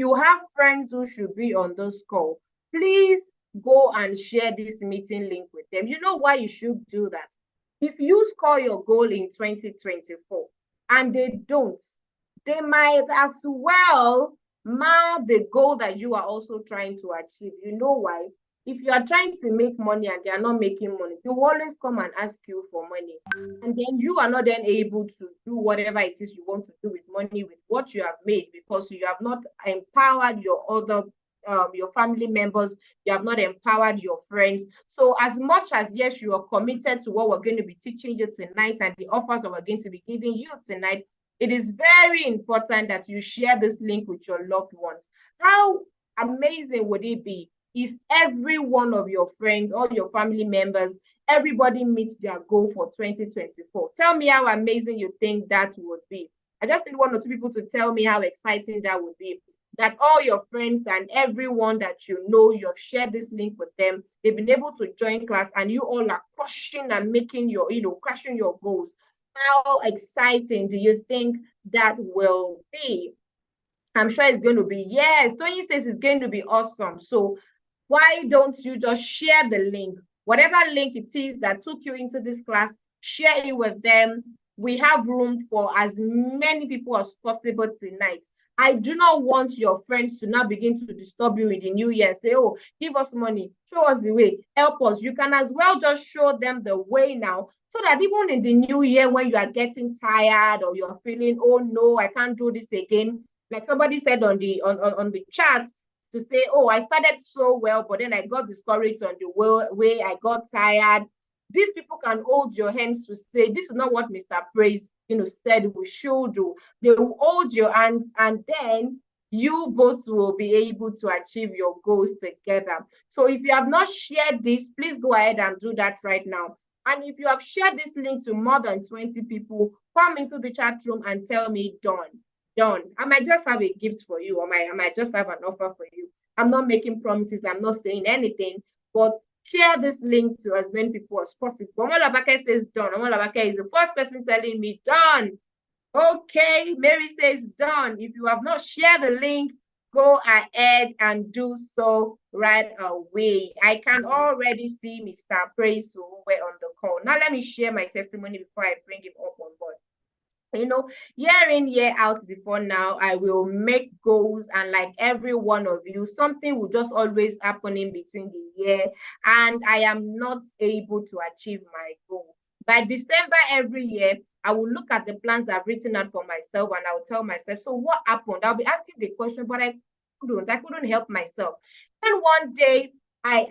you have friends who should be on this call, please go and share this meeting link with them. You know why you should do that? If you score your goal in 2024 and they don't, they might as well mark the goal that you are also trying to achieve. You know why? If you are trying to make money and they are not making money, they will always come and ask you for money. And then you are not then able to do whatever it is you want to do with money, with what you have made, because you have not empowered your other your family members, you have not empowered your friends. So as much as, yes, you are committed to what we're going to be teaching you tonight and the offers that we're going to be giving you tonight, it is very important that you share this link with your loved ones. How amazing would it be if every one of your friends, all your family members, everybody meets their goal for 2024? Tell me how amazing you think that would be. I just need 1 or 2 people to tell me how exciting that would be. That all your friends and everyone that you know, you've shared this link with them, they've been able to join class, and you all are crushing and making your, crushing your goals. How exciting do you think that will be? I'm sure it's going to be. Yes, Tony says it's going to be awesome. So why don't you just share the link? Whatever link it is that took you into this class, share it with them. We have room for as many people as possible tonight. I do not want your friends to now begin to disturb you in the new year. Say, oh, give us money, show us the way, help us. You can as well just show them the way now, so that even in the new year, when you are getting tired or you're feeling, oh no, I can't do this again. Like somebody said on the chat, to say, oh, I started so well, but then I got discouraged on the way, I got tired. These people can hold your hands to say, this is not what Mr. Praise, said we should do. They will hold your hands, and then you both will be able to achieve your goals together. So if you have not shared this, please go ahead and do that right now. And if you have shared this link to more than 20 people, come into the chat room and tell me, done. I might just have a gift for you, or I might just have an offer for you. I'm not making promises. I'm not saying anything, but share this link to as many people as possible. Omolabake says done. Omolabake is the first person telling me done. Okay, Mary says done. If you have not shared the link, go ahead and do so right away. I can already see Mr. Praise Fowowe on the call. Now let me share my testimony before I bring him up on board. Year in, year out, before now, I will make goals, and like every one of you, something will just always happen in between the year, and I am not able to achieve my goal. By December every year, I will look at the plans I've written out for myself, and I will tell myself, so what happened? I'll be asking the question, but I couldn't help myself. Then one day, I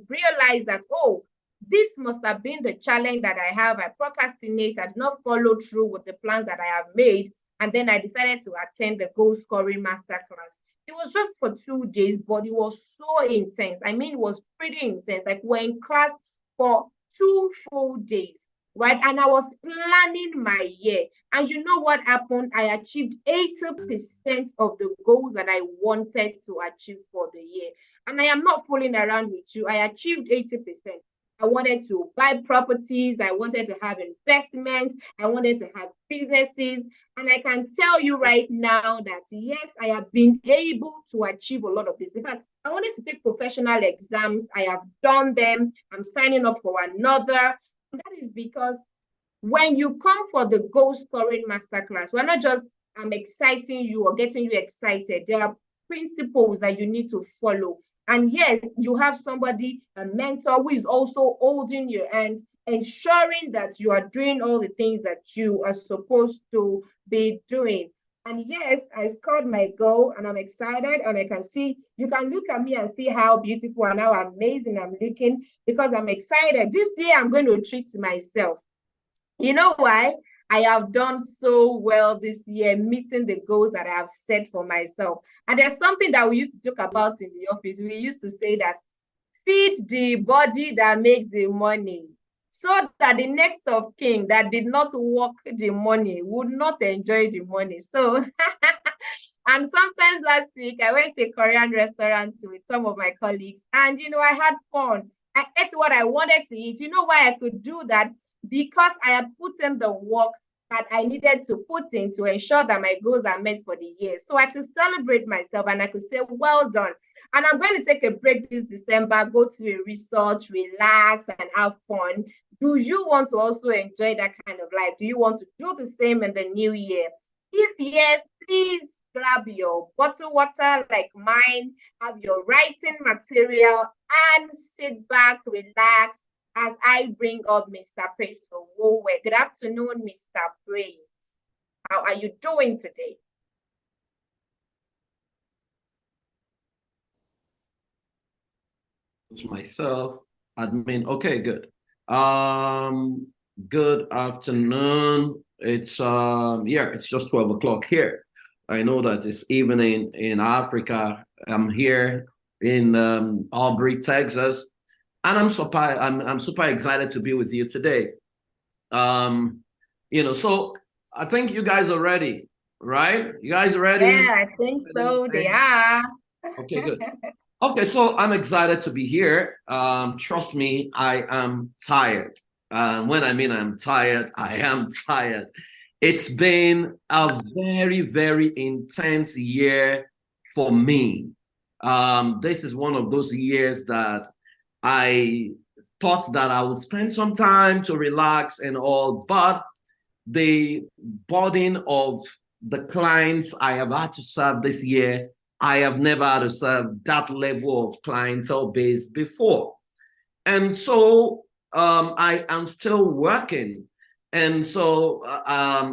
realized that, oh, this must have been the challenge that I have. I procrastinate, I did not follow through with the plans that I have made. And then I decided to attend the goal scoring masterclass. It was just for 2 days, but it was so intense. I mean, it was pretty intense. Like, we're in class for 2 full days, right? And I was planning my year. And you know what happened? I achieved 80% of the goals that I wanted to achieve for the year. And I am not fooling around with you. I achieved 80%. I wanted to buy properties. I wanted to have investments. I wanted to have businesses. And I can tell you right now that, yes, I have been able to achieve a lot of this. In fact, I wanted to take professional exams. I have done them. I'm signing up for another. And that is because when you come for the goal scoring masterclass, we're not just exciting you or getting you excited. There are principles that you need to follow. And yes, you have somebody, a mentor, who is also holding your hand, ensuring that you are doing all the things that you are supposed to be doing. And yes, I scored my goal, and I'm excited, and I can see, you can look at me and see how beautiful and how amazing I'm looking, because I'm excited. This year, I'm going to treat myself. You know why? I have done so well this year, meeting the goals that I have set for myself. And there's something that we used to talk about in the office. We used to say that feed the body that makes the money, so that the next of kin that did not work the money would not enjoy the money. So, and sometimes last week, I went to a Korean restaurant with some of my colleagues, and, I had fun. I ate what I wanted to eat. You know why I could do that? Because I had put in the work that I needed to put in to ensure that my goals are met for the year. So I could celebrate myself and I could say, well done. And I'm going to take a break this December, go to a resort, relax, and have fun. Do you want to also enjoy that kind of life? Do you want to do the same in the new year? If yes, please grab your bottled water like mine, have your writing material, and sit back, relax, as I bring up Mr. Praise Fowowe. Good afternoon, Mr. Praise. How are you doing today? Myself, admin. Okay, good. Good afternoon. It's it's just 12 o'clock here. I know that it's evening in Africa. I'm here in Aubrey, Texas, and I'm super excited to be with you today. So I think you guys are ready, right? You guys are ready? Yeah, I think so. They are. Okay, good. Okay, so I'm excited to be here. Trust me, I am tired. When I mean I'm tired, I am tired. It's been a very, very intense year for me. This is one of those years that I thought that I would spend some time to relax and all, but the burden of the clients I have had to serve this year, I have never had to serve that level of clientele base before. And so I am still working. And so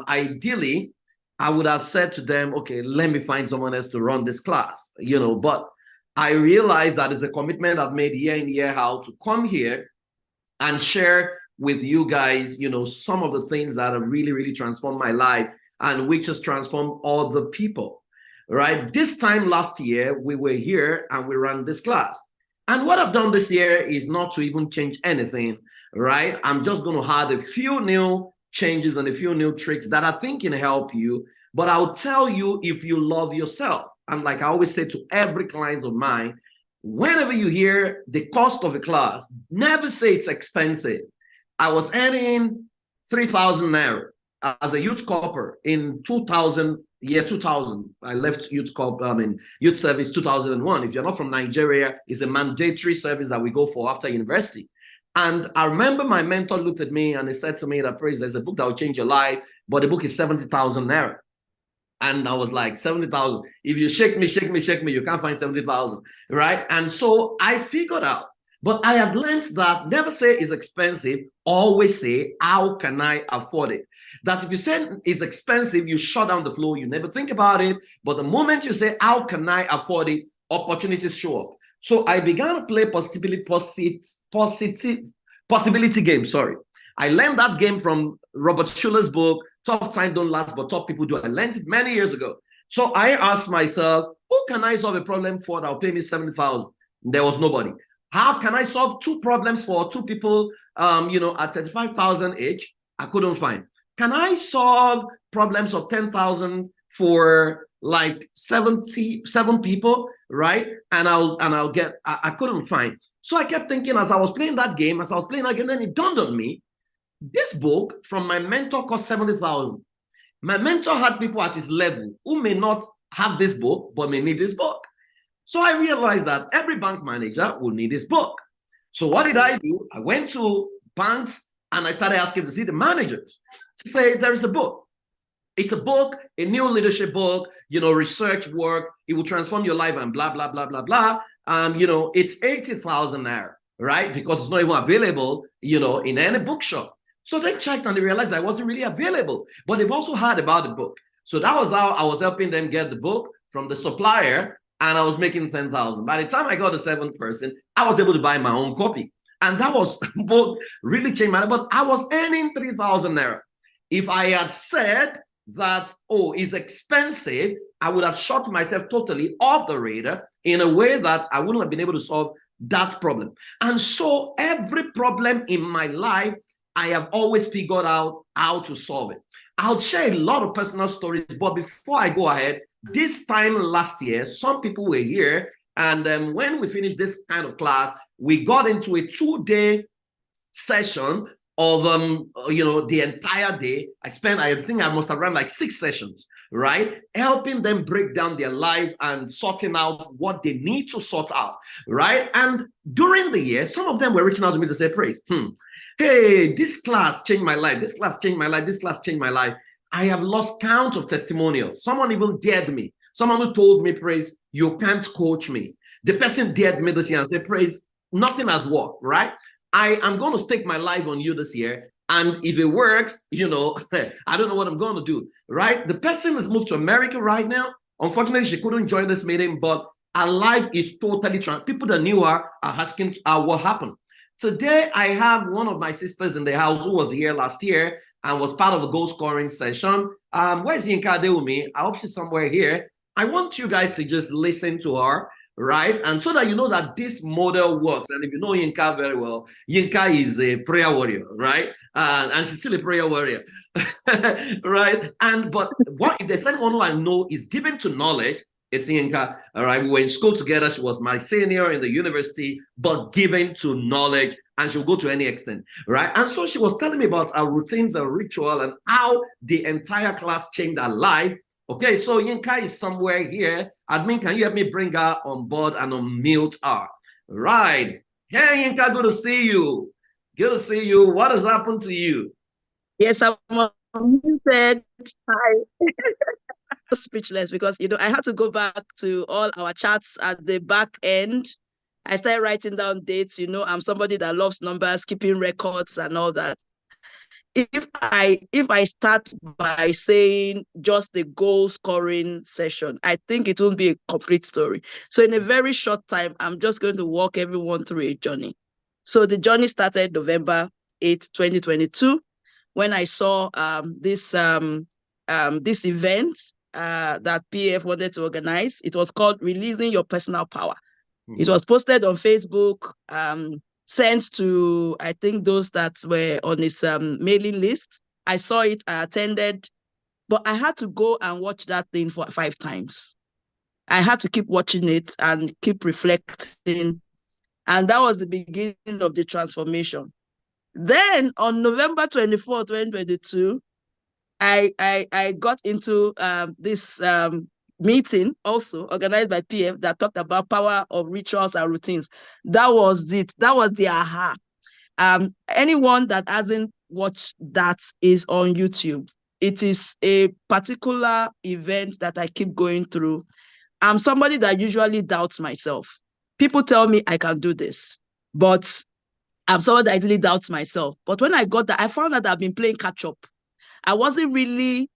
ideally, I would have said to them, okay, let me find someone else to run this class, but I realized that it's a commitment I've made year in, year out to come here and share with you guys, some of the things that have really, really transformed my life and which has transformed other people, right? This time last year, we were here and we ran this class. And what I've done this year is not to even change anything, right? I'm just going to add a few new changes and a few new tricks that I think can help you. But I'll tell you, if you love yourself, and like I always say to every client of mine, whenever you hear the cost of a class, never say it's expensive. I was earning 3,000 naira as a youth corper in 2000. I left youth service 2001. If you're not from Nigeria, it's a mandatory service that we go for after university. And I remember my mentor looked at me and he said to me that, Praise, there's a book that will change your life, but the book is 70,000 naira. And I was like, 70,000. If you shake me, you can't find 70,000, right? And so I figured out, but I had learned that never say it's expensive, always say, how can I afford it? That if you say it's expensive, you shut down the flow, you never think about it. But the moment you say, how can I afford it, opportunities show up. So I began to play possibility game. Sorry. I learned that game from Robert Schuller's book, Tough Time Don't Last, but Tough People Do. I learned it many years ago. So I asked myself, who can I solve a problem for that will pay me 70,000? There was nobody. How can I solve two problems for two people, at 35,000 each? I couldn't find. Can I solve problems of 10,000 for like 7 people, right? And I couldn't find. So I kept thinking as I was playing that game, then it dawned on me, this book from my mentor cost 70,000. My mentor had people at his level who may not have this book, but may need this book. So I realized that every bank manager will need this book. So what did I do? I went to banks and I started asking to see the managers to say, there is a book. It's a book, a new leadership book, research work. It will transform your life and blah, blah, blah, blah, blah. It's 80,000 naira, right? Because it's not even available, in any bookshop. So they checked and they realized I wasn't really available, but they've also heard about the book. So that was how I was helping them get the book from the supplier, and I was making 10,000. By the time I got the 7th person, I was able to buy my own copy. And that was both really changed my life, but I was earning 3,000 naira. If I had said that, it's expensive, I would have shot myself totally off the radar in a way that I wouldn't have been able to solve that problem. And so every problem in my life, I have always figured out how to solve it. I'll share a lot of personal stories, but before I go ahead, this time last year, some people were here, and when we finished this kind of class, we got into a 2-day session of the entire day. I think I must have run like 6 sessions, right? Helping them break down their life and sorting out what they need to sort out, right? And during the year, some of them were reaching out to me to say, Praise, hey, this class changed my life. This class changed my life. This class changed my life. I have lost count of testimonials. Someone even dared me. Someone who told me, Praise, you can't coach me. The person dared me this year and said, Praise, nothing has worked, right? I am going to stake my life on you this year. And if it works, I don't know what I'm going to do, right? The person has moved to America right now. Unfortunately, she couldn't join this meeting, but her life is totally transformed. People that knew her are asking what happened. Today, I have one of my sisters in the house who was here last year and was part of a goal scoring session. Where's Yinka Adewumi? I hope she's somewhere here. I want you guys to just listen to her, right? And so that you know that this model works. And if you know Yinka very well, Yinka is a prayer warrior, right? And she's still a prayer warrior, right? But if there's anyone who I know is given to knowledge, it's Yinka, all right? We were in school together. She was my senior in the university, but given to knowledge, and she'll go to any extent, right? And so she was telling me about our routines and ritual and how the entire class changed her life. Okay, so Yinka is somewhere here. Admin, can you help me bring her on board and unmute her? Right. Hey, Yinka, good to see you. Good to see you. What has happened to you? Yes, I'm unmuted. Hi. Speechless because I had to go back to all our chats at the back end. I started writing down dates. I'm somebody that loves numbers, keeping records and all that. If I start by saying just the goal scoring session, I think it won't be a complete story. So in a very short time, I'm just going to walk everyone through a journey. So the journey started November 8th, 2022, when I saw this event that PF wanted to organize. It was called Releasing Your Personal Power. Mm-hmm. It was posted on Facebook, sent to, I think, those that were on his mailing list. I saw it, I attended, but I had to go and watch that thing for 5 times. I had to keep watching it and keep reflecting. And that was the beginning of the transformation. Then on November 24, 2022, I got into this meeting also organized by PF that talked about power of rituals and routines. That was it. That was the aha. Anyone that hasn't watched that is on YouTube. It is a particular event that I keep going through. I'm somebody that usually doubts myself. People tell me I can do this, but I'm someone that easily doubts myself. But when I got that, I found that I've been playing catch up. I wasn't really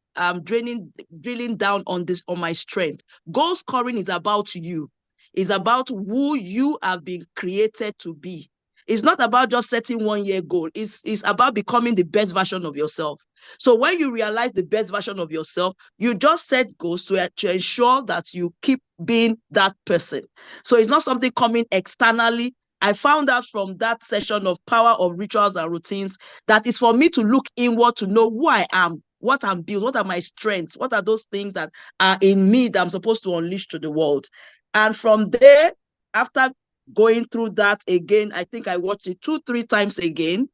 drilling down on my strength. Goal scoring is about you. It's about who you have been created to be. It's not about just setting 1-year goal. It's about becoming the best version of yourself. So when you realize the best version of yourself, you just set goals to ensure that you keep being that person. So it's not something coming externally. I found out from that session of power of rituals and routines that it's for me to look inward to know who I am, what I'm built, what are my strengths, what are those things that are in me that I'm supposed to unleash to the world. And from there, after going through that again, I think I watched it 2-3 times again.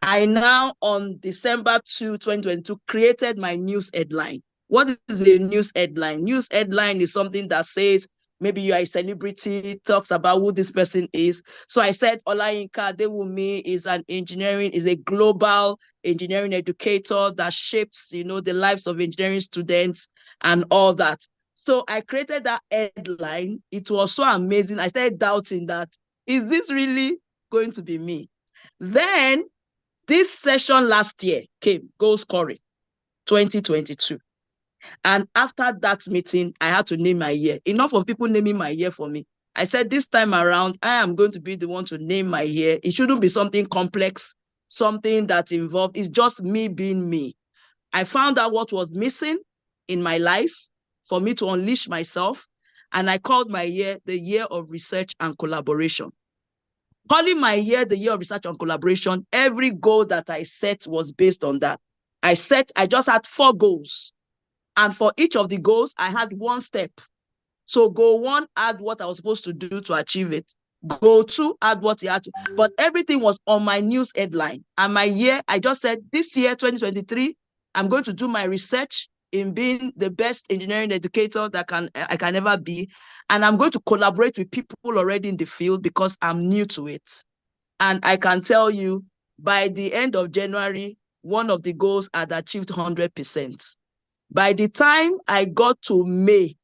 I now, on December 2, 2022, created my news headline. What is a news headline? News headline is something that says, maybe you are a celebrity, talks about who this person is. So I said, Olayinka Adewumi is a global engineering educator that shapes, the lives of engineering students and all that. So I created that headline. It was so amazing. I started doubting that, is this really going to be me? Then this session last year came, goal scoring, 2022. And after that meeting, I had to name my year. Enough of people naming my year for me. I said, this time around, I am going to be the one to name my year. It shouldn't be something complex, something that involved. It's just me being me. I found out what was missing in my life for me to unleash myself. And I called my year the year of research and collaboration. Calling my year the year of research and collaboration, every goal that I set was based on that. I just had 4 goals. And for each of the goals, I had 1 step. So goal 1 had what I was supposed to do to achieve it. go to, add what he had to. But everything was on my news headline. And my year, I just said, this year, 2023, I'm going to do my research in being the best engineering educator that I can ever be. And I'm going to collaborate with people already in the field because I'm new to it. And I can tell you, by the end of January, one of the goals had achieved 100%. By the time I got to May,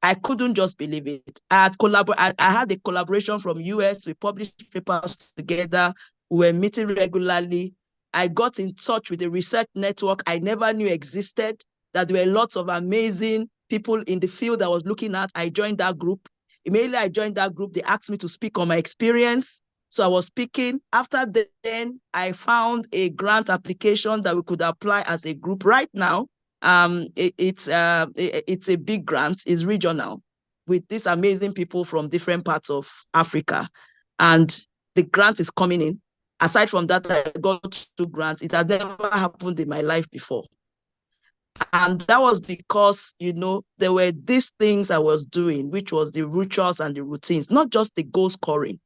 I couldn't just believe it. I had a collaboration from US. We published papers together. We were meeting regularly. I got in touch with a research network I never knew existed, that there were lots of amazing people in the field I was looking at. I joined that group. Immediately I joined that group, they asked me to speak on my experience. So I was speaking. After then, I found a grant application that we could apply as a group. Right now, it's a big grant. It's regional with these amazing people from different parts of Africa. And the grant is coming in. Aside from that, I got 2 grants. It had never happened in my life before. And that was because, you know, there were these things I was doing, which was the rituals and the routines, not just the goal scoring.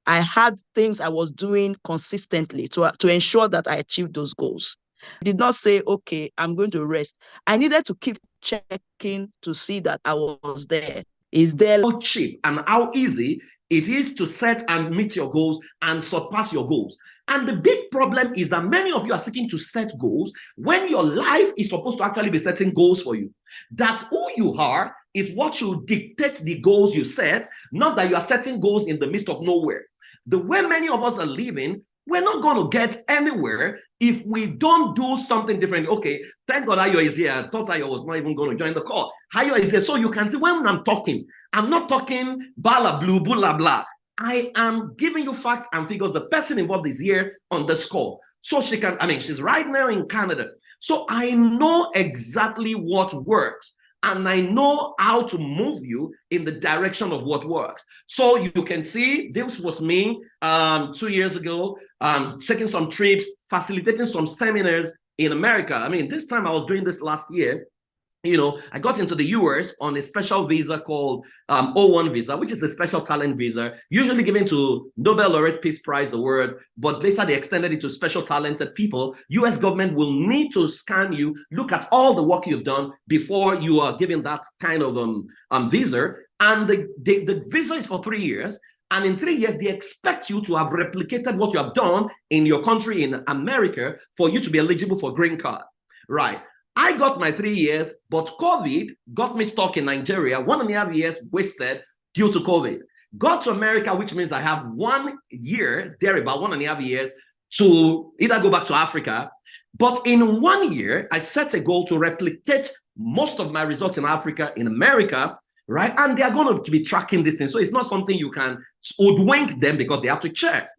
I had things I was doing consistently to ensure that I achieved those goals. I did not say, okay, I'm going to rest. I needed to keep checking to see that I was there. Is there how cheap and how easy it is to set and meet your goals and surpass your goals? And the big problem is that many of you are seeking to set goals when your life is supposed to actually be setting goals for you. That who you are is what should dictate the goals you set, not that you are setting goals in the midst of nowhere. The way many of us are living, we're not going to get anywhere if we don't do something different. Okay, thank God Ayo is here. I thought Ayo was not even going to join the call. Ayo is here. So you can see when I'm talking, I'm not talking blah, blue, blah, blah. I am giving you facts and figures. The person involved is here on this call. So she can, she's right now in Canada. So I know exactly what works. And I know how to move you in the direction of what works. So you can see this was me 2 years ago, taking some trips, facilitating some seminars in America. This time I was doing this last year. You know, I got into the US on a special visa called O1 visa, which is a special talent visa, usually given to Nobel Laureate Peace Prize award, but later they extended it to special talented people. US government will need to scan you, look at all the work you've done before you are given that kind of visa. And the visa is for 3 years. And in 3 years, they expect you to have replicated what you have done in your country in America for you to be eligible for green card, right? I got my 3 years, but COVID got me stuck in Nigeria, 1.5 years wasted due to COVID. Got to America, which means I have 1 year, there about 1.5 years, to either go back to Africa. But in 1 year, I set a goal to replicate most of my results in Africa, in America, right? And they are going to be tracking this thing. So it's not something you can hoodwink them because they have to check,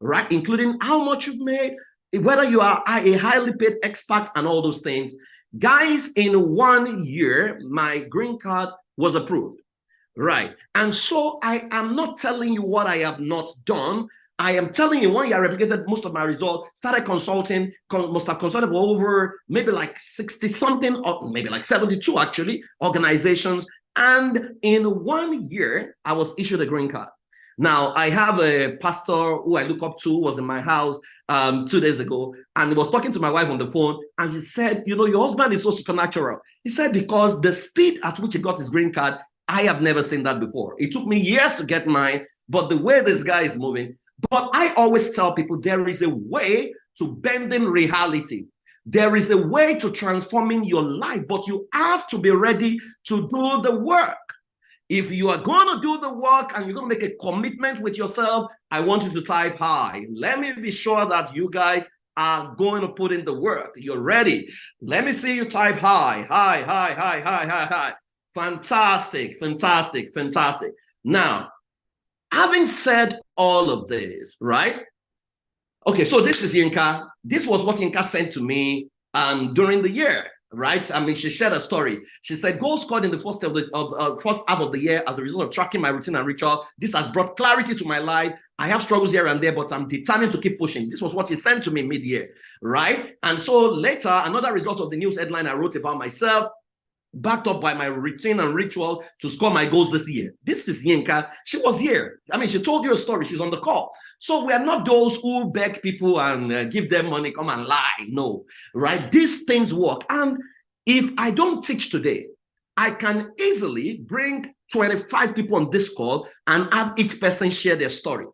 right? Including how much you've made, whether you are a highly paid expert and all those things. Guys, in 1 year, my green card was approved, right? And so I am not telling you what I have not done. I am telling you 1 year I replicated most of my results, started consulting, must have consulted for over maybe like 60 something, or maybe like 72 actually, organizations. And in 1 year, I was issued a green card. Now, I have a pastor who I look up to, who was in my house 2 days ago, and he was talking to my wife on the phone, and she said, you know, your husband is so supernatural. He said, because the speed at which he got his green card, I have never seen that before. It took me years to get mine, but the way this guy is moving. But I always tell people there is a way to bending reality. There is a way to transforming your life, but you have to be ready to do the work. If you are going to do the work and you're going to make a commitment with yourself, I want you to type hi. Let me be sure that you guys are going to put in the work. You're ready. Let me see you type hi. Hi, hi, hi, hi, hi, hi. Fantastic, fantastic, fantastic. Now, having said all of this, right? Okay, so this is Yinka. This was what Yinka sent to me during the year. Right? She shared a story. She said, goals scored in the first half of the year as a result of tracking my routine and ritual. This has brought clarity to my life. I have struggles here and there, but I'm determined to keep pushing. This was what he sent to me mid-year, right? And so later, another result of the news headline I wrote about myself, backed up by my routine and ritual to score my goals this year. This is Yinka. She was here. I mean, she told you a story. She's on the call. So we are not those who beg people and give them money, come and lie. No, right? These things work. And if I don't teach today, I can easily bring 25 people on this call and have each person share their story.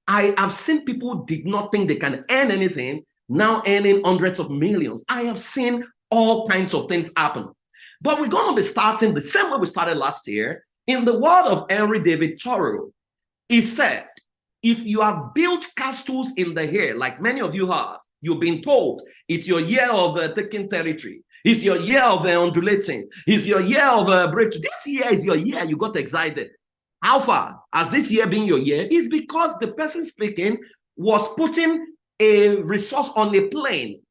I have seen people did not think they can earn anything, now earning hundreds of millions. I have seen all kinds of things happen. But we're going to be starting the same way we started last year. In the word of Henry David Thoreau, he said, if you have built castles in the air, like many of you have, you've been told it's your year of taking territory. It's your year of undulating. It's your year of breakthrough. This year is your year. You got excited. How far has this year been your year? Is because the person speaking was putting a resource on a plane.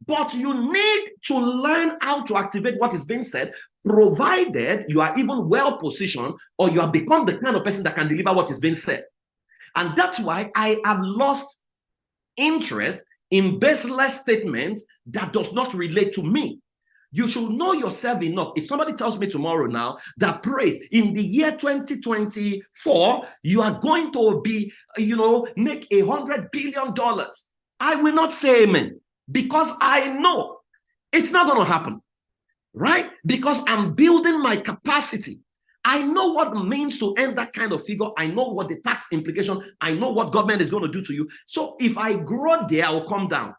But you need to learn how to activate what is being said, provided you are even well positioned or you have become the kind of person that can deliver what is being said. And that's why I have lost interest in baseless statements that does not relate to me. You should know yourself enough. If somebody tells me tomorrow now that praise in the year 2024, you are going to be, make $100 billion, I will not say amen, because I know it's not going to happen, right? Because I'm building my capacity. I know what it means to earn that kind of figure. I know what the tax implication, I know what government is going to do to you. So if I grow there, I will come down.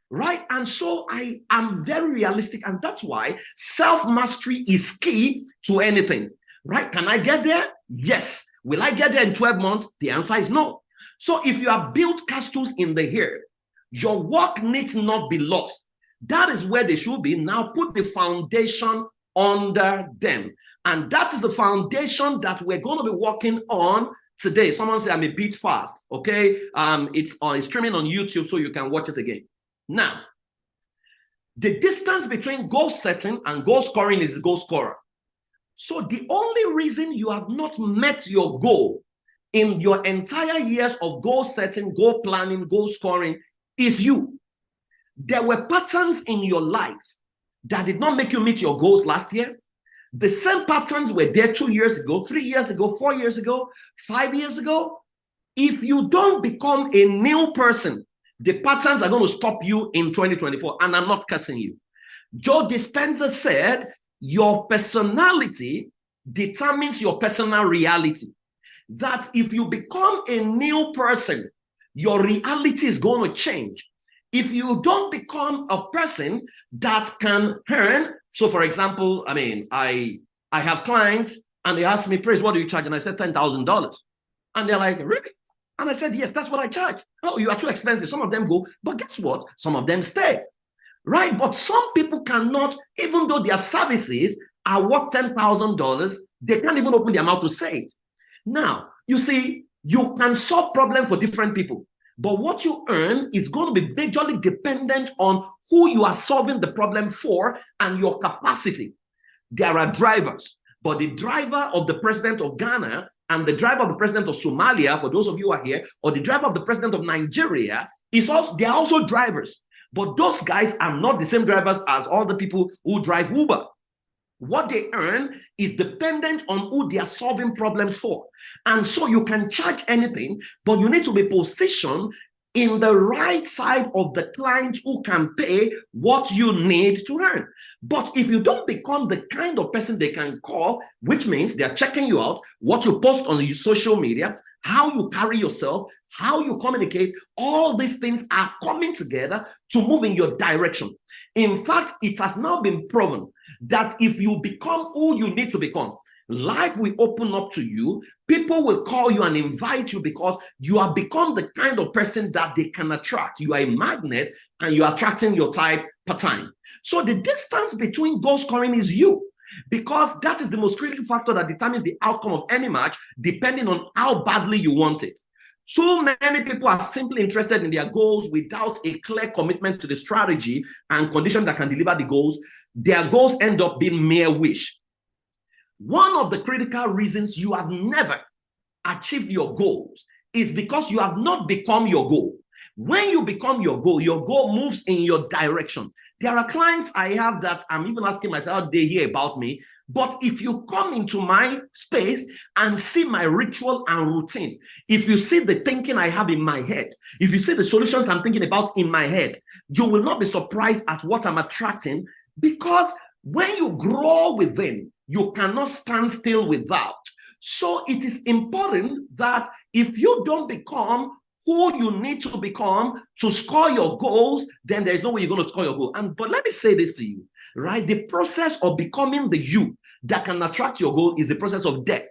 Right? And so I am very realistic. And that's why self-mastery is key to anything. Right? Can I get there? Yes. Will I get there in 12 months? The answer is no. So if you have built castles in the air, your work needs not be lost. That is where they should be. Now put the foundation under them. And that is the foundation that we're going to be working on today. Someone said I'm a bit fast. Okay. It's streaming on YouTube, so you can watch it again. Now, the distance between goal setting and goal scoring is the goal scorer. So the only reason you have not met your goal in your entire years of goal setting, goal planning, goal scoring is you. There were patterns in your life that did not make you meet your goals last year. The same patterns were there 2 years ago, 3 years ago, 4 years ago, 5 years ago. If you don't become a new person, the patterns are going to stop you in 2024, and I'm not cursing you. Joe Dispenza said, your personality determines your personal reality. That if you become a new person, your reality is going to change. If you don't become a person that can earn, so for example, I have clients and they ask me, Praise, what do you charge? And I said $10,000. And they're like, really? And I said, yes, that's what I charge. Oh, you are too expensive. Some of them go, but guess what? Some of them stay, right? But some people cannot, even though their services are worth $10,000, they can't even open their mouth to say it. Now, you see, you can solve problems for different people, but what you earn is going to be majorly dependent on who you are solving the problem for and your capacity. There are drivers, but the driver of the president of Ghana and the driver of the president of Somalia, for those of you who are here, or the driver of the president of Nigeria, they are also drivers. But those guys are not the same drivers as all the people who drive Uber. What they earn is dependent on who they are solving problems for. And so you can charge anything, but you need to be positioned in the right side of the client who can pay what you need to earn. But if you don't become the kind of person they can call, which means they're checking you out, what you post on your social media, how you carry yourself, how you communicate, all these things are coming together to move in your direction. In fact, it has now been proven that if you become who you need to become, life will open up to you. People will call you and invite you because you have become the kind of person that they can attract. You are a magnet and you are attracting your type per time. So the distance between goal scoring is you, because that is the most critical factor that determines the outcome of any match, depending on how badly you want it. So many people are simply interested in their goals without a clear commitment to the strategy and condition that can deliver the goals. Their goals end up being mere wish. One of the critical reasons you have never achieved your goals is because you have not become your goal. When you become your goal moves in your direction. There are clients I have that I'm even asking myself how they hear about me. But if you come into my space and see my ritual and routine, if you see the thinking I have in my head, if you see the solutions I'm thinking about in my head, you will not be surprised at what I'm attracting, because when you grow within, you cannot stand still without. So it is important that if you don't become who you need to become to score your goals, then there's no way you're going to score your goal. But let me say this to you, right? The process of becoming the you that can attract your goal is the process of death.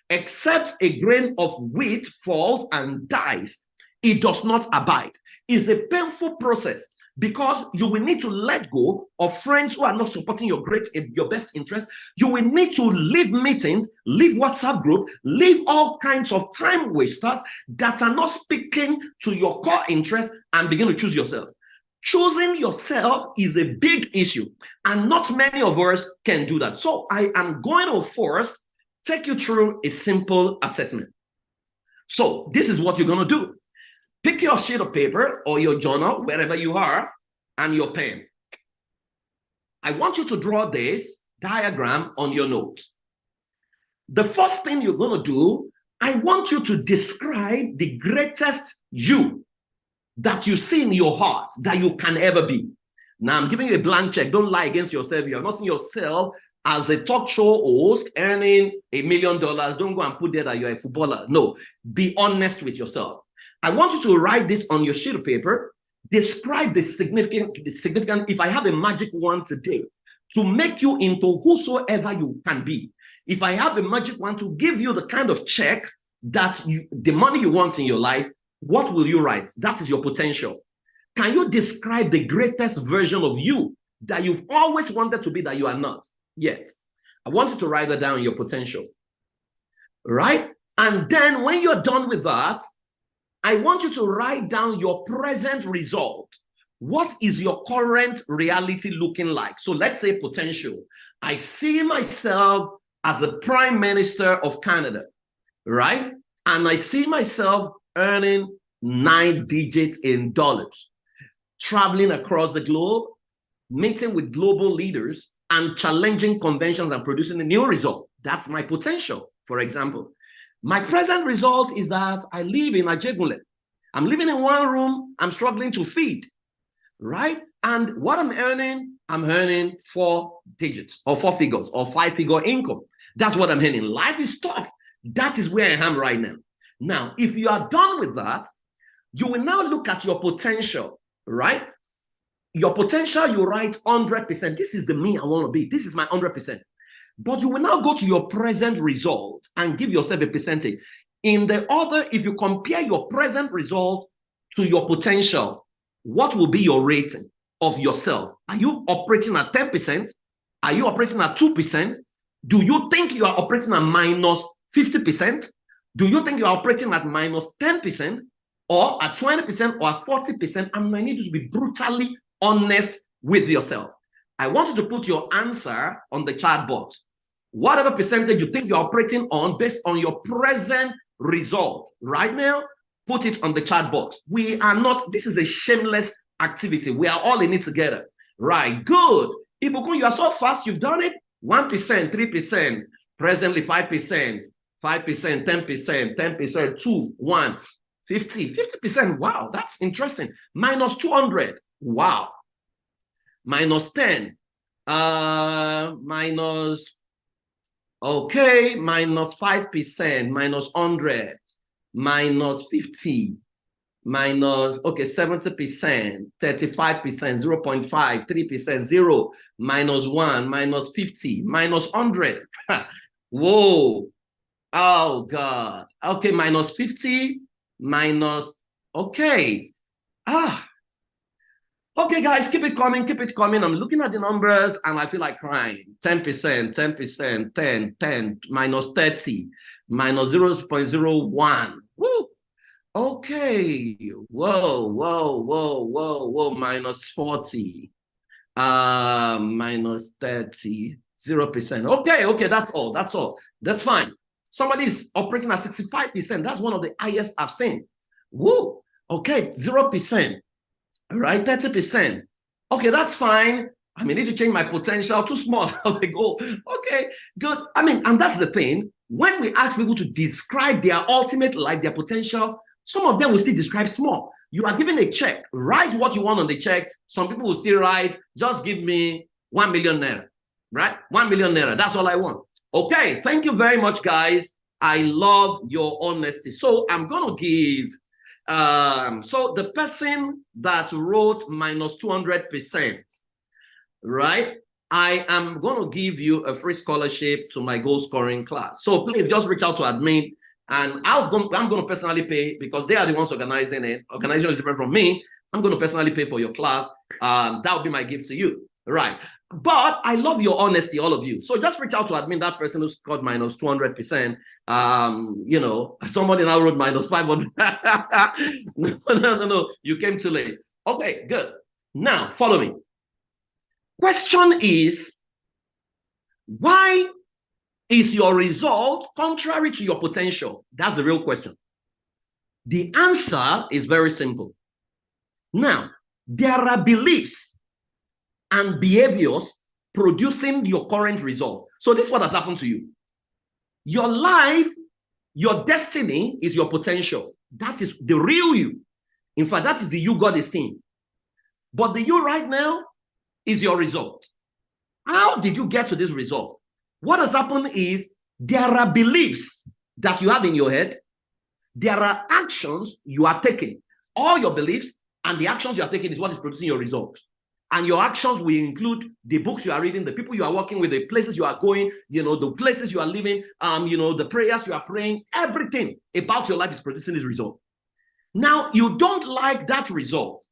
Except a grain of wheat falls and dies, it does not abide. It's a painful process, because you will need to let go of friends who are not supporting your best interest. You will need to leave meetings, leave WhatsApp group, leave all kinds of time wasters that are not speaking to your core interest, and begin to choose yourself. Choosing yourself is a big issue, and not many of us can do that. So I am going to first take you through a simple assessment. So this is what you're going to do. Pick your sheet of paper or your journal, wherever you are, and your pen. I want you to draw this diagram on your note. The first thing you're going to do, I want you to describe the greatest you that you see in your heart that you can ever be. Now, I'm giving you a blank check. Don't lie against yourself. You have not seen yourself as a talk show host earning $1 million. Don't go and put there that you're a footballer. No, be honest with yourself. I want you to write this on your sheet of paper. Describe the significant, if I have a magic wand today to make you into whosoever you can be. If I have a magic wand to give you the kind of check that the money you want in your life, what will you write? That is your potential. Can you describe the greatest version of you that you've always wanted to be that you are not yet? I want you to write that down, your potential. Right? And then when you're done with that, I want you to write down your present result. What is your current reality looking like? So let's say potential. I see myself as a Prime Minister of Canada, right? And I see myself earning 9 digits in dollars, traveling across the globe, meeting with global leaders, and challenging conventions and producing a new result. That's my potential, for example. My present result is that I live in Ajegunle. I'm living in one room. I'm struggling to feed, right? And what I'm earning 4 digits or 4 figures or 5-figure income. That's what I'm earning. Life is tough. That is where I am right now. Now, if you are done with that, you will now look at your potential, right? Your potential, you write 100%. This is the me I want to be. This is my 100%. But you will now go to your present result and give yourself a percentage. In the order, if you compare your present result to your potential, what will be your rating of yourself? Are you operating at 10%? Are you operating at 2%? Do you think you are operating at minus 50%? Do you think you are operating at minus 10% or at 20% or at 40%? And I need you to be brutally honest with yourself. I want you to put your answer on the chat box. Whatever percentage you think you're operating on based on your present result right now, put it on the chat box. We are not, this is a shameless activity. We are all in it together. Right, good. Ibukun, you are so fast, you've done it. 1%, 3%, presently 5%, 5%, 10%, 10%, 2, 1, 50, 50%. Wow, that's interesting. Minus 200. Wow. Minus 10. Minus, okay, minus 5%, minus 100, minus 50, minus, okay, 70%, 35%, 0.5, 3%, 0, minus 1, minus 50, minus 100. Whoa. Oh, God. Okay, minus 50, minus, okay. Okay, guys, keep it coming, keep it coming. I'm looking at the numbers and I feel like crying. 10%, 10%, 10, 10, minus 30, minus 0.01. Woo. Okay. Whoa, whoa, whoa, whoa, whoa, minus 40. Minus 30, 0%. Okay, okay, that's all. That's all. That's fine. Somebody is operating at 65%. That's one of the highest I've seen. Woo. Okay, 0%. All right, 30%. Okay, that's fine. I mean, need to change my potential, too small. They go, okay, good. I mean, and that's the thing. When we ask people to describe their ultimate life, their potential, some of them will still describe small. You are given a check, write what you want on the check. Some people will still write, just give me 1 million naira, right? 1 million naira, that's all I want. Okay, thank you very much, guys. I love your honesty. So I'm going to give, so the person that wrote minus 200%, right? I am going to give you a free scholarship to my goal scoring class. So please just reach out to admin, and I'm going to personally pay, because they are the ones organizing it. Organization is different from me. I'm going to personally pay for your class. That would be my gift to you, right? But I love your honesty, all of you. So just reach out to admin, that person who scored minus 200%. You know, somebody now wrote minus 500. No. You came too late. Okay, good. Now, follow me. Question is, why is your result contrary to your potential? That's the real question. The answer is very simple. Now, there are beliefs and behaviors producing your current result. So this is what has happened to you. Your life, your destiny is your potential. That is the real you. In fact, that is the you God is seeing. But the you right now is your result. How did you get to this result? What has happened is there are beliefs that you have in your head. There are actions you are taking. All your beliefs and the actions you are taking is what is producing your result. And your actions will include the books you are reading, the people you are working with, the places you are going, you know, the places you are living, you know, the prayers you are praying. Everything about your life is producing this result. Now, you don't like that result.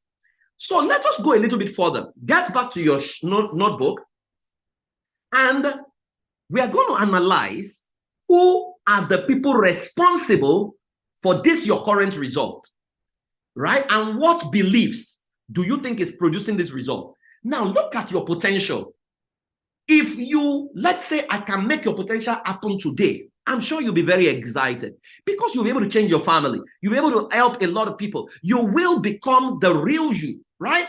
So let us go a little bit further. Get back to your notebook, and we are going to analyze who are the people responsible for this, your current result, right? And what beliefs do you think is producing this result? Now, look at your potential. If you, let's say, I can make your potential happen today, I'm sure you'll be very excited, because you'll be able to change your family. You'll be able to help a lot of people. You will become the real you, right?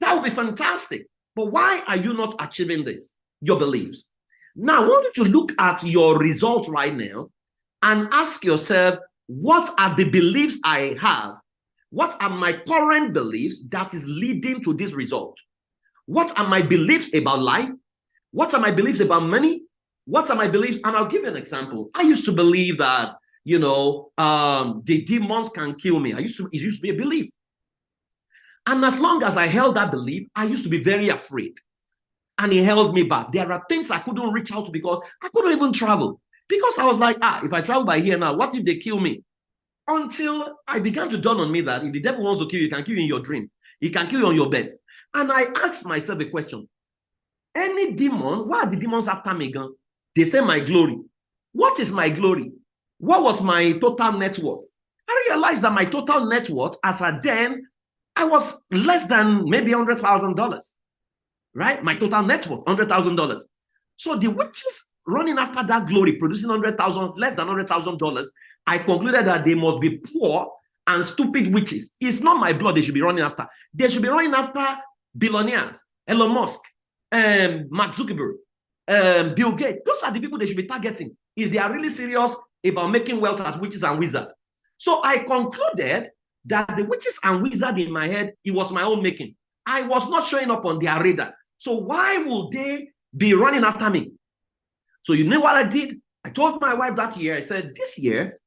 That would be fantastic. But why are you not achieving this? Your beliefs. Now, I want you to look at your result right now and ask yourself, what are the beliefs I have? What are my current beliefs that is leading to this result? What are my beliefs about life? What are my beliefs about money? What are my beliefs? And I'll give you an example. I used to believe that, you know, the demons can kill me. It used to be a belief. And as long as I held that belief, I used to be very afraid. And it held me back. There are things I couldn't reach out to because I couldn't even travel. Because I was like, if I travel by here now, what if they kill me? Until I began to dawn on me that if the devil wants to kill you, he can kill you in your dream. He can kill you on your bed. And I asked myself a question. Any demon, why are the demons after me again? They say my glory. What is my glory? What was my total net worth? I realized that my total net worth as at then, I was less than maybe $100,000, right? My total net worth, $100,000. So the witches running after that glory, producing less than $100,000, I concluded that they must be poor and stupid witches. It's not my blood they should be running after. They should be running after billionaires, Elon Musk, Mark Zuckerberg, Bill Gates. Those are the people they should be targeting if they are really serious about making wealth as witches and wizards. So I concluded that the witches and wizards in my head, it was my own making. I was not showing up on their radar. So why would they be running after me? So you know what I did? I told my wife that year, I said, this year,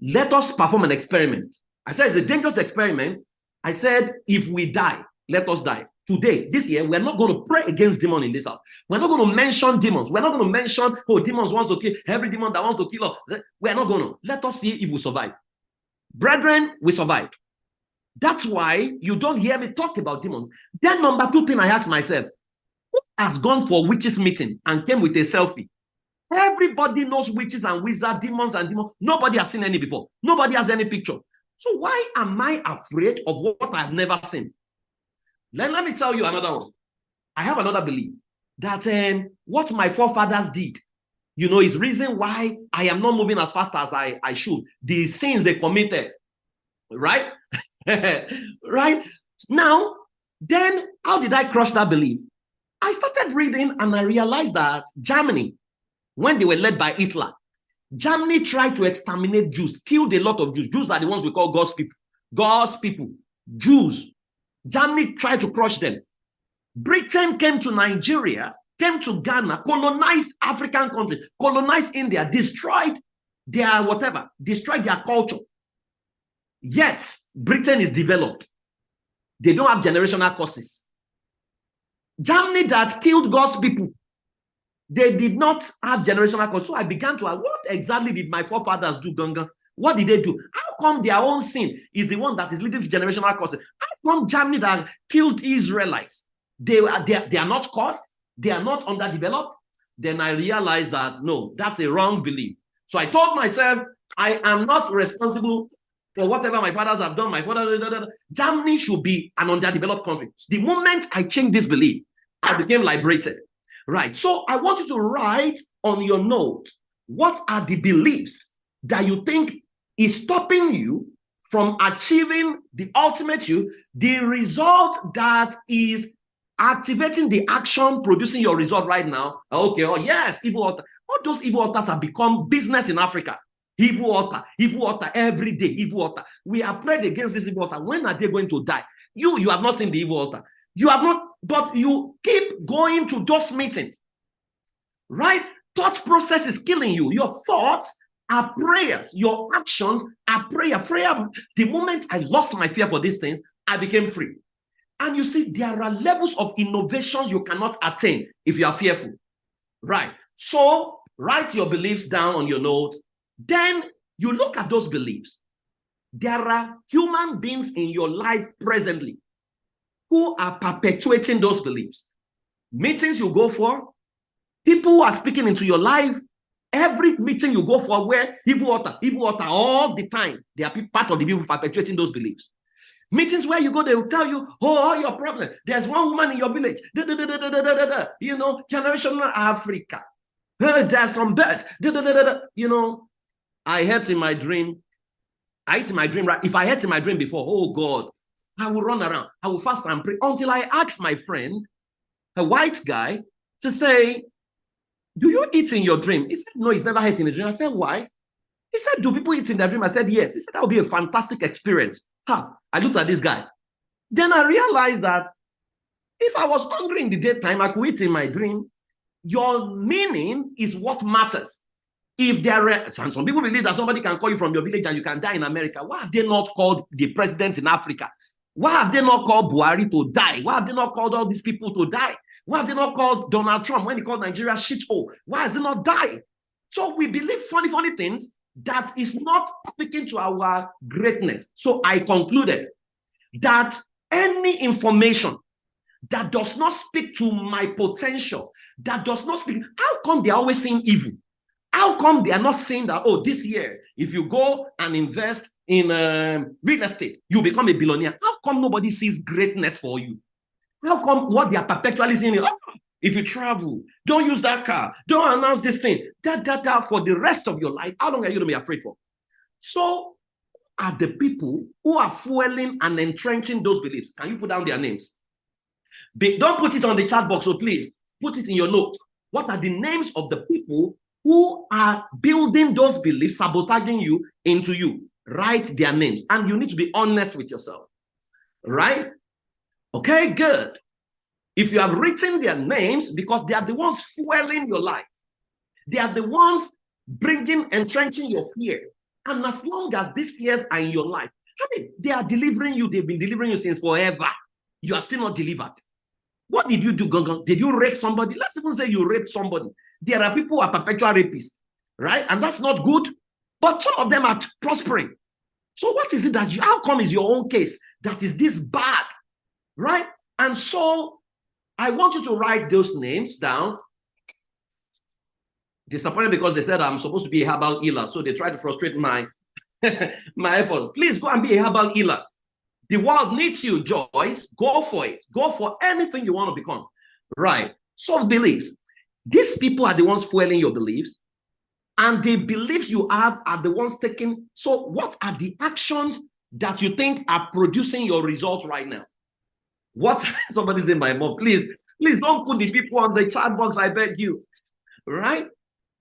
let us perform an experiment. I said, it's a dangerous experiment. I said, if we die, let us die. Today, this year, we're not going to pray against demons in this house. We're not going to mention demons. We're not going to mention, oh, demons wants to kill, every demon that wants to kill us. We're not going to. Let us see if we survive. Brethren, we survived. That's why you don't hear me talk about demons. Then number two thing I asked myself, who has gone for witches meeting and came with a selfie? Everybody knows witches and wizards, demons and demons. Nobody has seen any before. Nobody has any picture. So why am I afraid of what I've never seen? Let me tell you another one. I have another belief that what my forefathers did, you know, is reason why I am not moving as fast as I should. The sins they committed, right? Right? Now, Then how did I crush that belief? I started reading and I realized that Germany, when they were led by Hitler, Germany tried to exterminate Jews, killed a lot of Jews. Jews are the ones we call God's people. God's people, Jews. Germany tried to crush them. Britain came to Nigeria, came to Ghana, colonized African countries, colonized India, destroyed their whatever, destroyed their culture. Yet, Britain is developed. They don't have generational curses. Germany that killed God's people, they did not have generational curses. So I began to ask, what exactly did my forefathers do, Ganga? What did they do? How come their own sin is the one that is leading to generational curses? How come Germany that killed Israelites, they are not cursed? They are not underdeveloped? Then I realized that, no, that's a wrong belief. So I told myself, I am not responsible for whatever my fathers have done. Germany should be an underdeveloped country. The moment I changed this belief, I became liberated. Right. So I want you to write on your note, what are the beliefs that you think is stopping you from achieving the ultimate you, the result that is activating the action, producing your result right now? Okay, oh yes, evil altar. All those evil altars have become business in Africa. Evil altar every day, evil altar. We are prayed against this evil altar. When are they going to die? You have not seen the evil altar. You have not, but you keep going to those meetings, right? Thought process is killing you. Your thoughts are prayers. Your actions are prayer. The moment I lost my fear for these things, I became free. And you see, there are levels of innovations you cannot attain if you are fearful, right? So write your beliefs down on your note. Then you look at those beliefs. There are human beings in your life presently who are perpetuating those beliefs. Meetings you go for, people who are speaking into your life, every meeting you go for where evil altar all the time, they are part of the people perpetuating those beliefs. Meetings where you go, they will tell you, oh, all your problems. There's one woman in your village, you know, generational Africa. There's some birds, you know. I heard in my dream, right? If I heard in my dream before, oh God, I will run around, I will fast and pray until I asked my friend, a white guy, to say, do you eat in your dream? He said, no, he's never eaten in a dream. I said, why? He said, do people eat in their dream? I said, yes. He said, that would be a fantastic experience. I looked at this guy. Then I realized that if I was hungry in the daytime, I could eat in my dream. Your meaning is what matters. If there are, some people believe that somebody can call you from your village and you can die in America. Why have they not called the president in Africa? Why have they not called Buhari to die? Why have they not called all these people to die? Why have they not called Donald Trump when he called Nigeria shithole? Why has he not died? So we believe funny things that is not speaking to our greatness. So I concluded that any information that does not speak to my potential, that does not speak, how come they're always seeing evil? How come they are not saying that, oh, this year, if you go and invest in real estate, you become a billionaire? How come nobody sees greatness for you? How come what they are perpetually saying is, oh, if you travel, don't use that car, don't announce this thing, that for the rest of your life? How long are you going to be afraid for? So are the people who are fueling and entrenching those beliefs. Can you put down their names? Don't put it on the chat box, so please put it in your notes. What are the names of the people who are building those beliefs, sabotaging you into you? Write their names, and you need to be honest with yourself, right? Okay, good. If you have written their names, because they are the ones fueling your life, they are the ones bringing, entrenching your fear. And as long as these fears are in your life, I mean, they are delivering you. They've been delivering you since forever. You are still not delivered. What did you do, Gongon? Did you rape somebody? Let's even say you raped somebody. There are people who are perpetual rapists, right? And that's not good. But some of them are prospering. So what is it that you, how come is your own case that is this bad, right? And so I want you to write those names down. Disappointed because they said I'm supposed to be a herbal healer. So they try to frustrate my, my effort. Please go and be a herbal healer. The world needs you, Joyce. Go for it. Go for anything you want to become. Right. So beliefs. These people are the ones fueling your beliefs. And the beliefs you have are the ones taking. So what are the actions that you think are producing your results right now? What somebody's in my mouth? Please don't put the people on the chat box, I beg you. Right?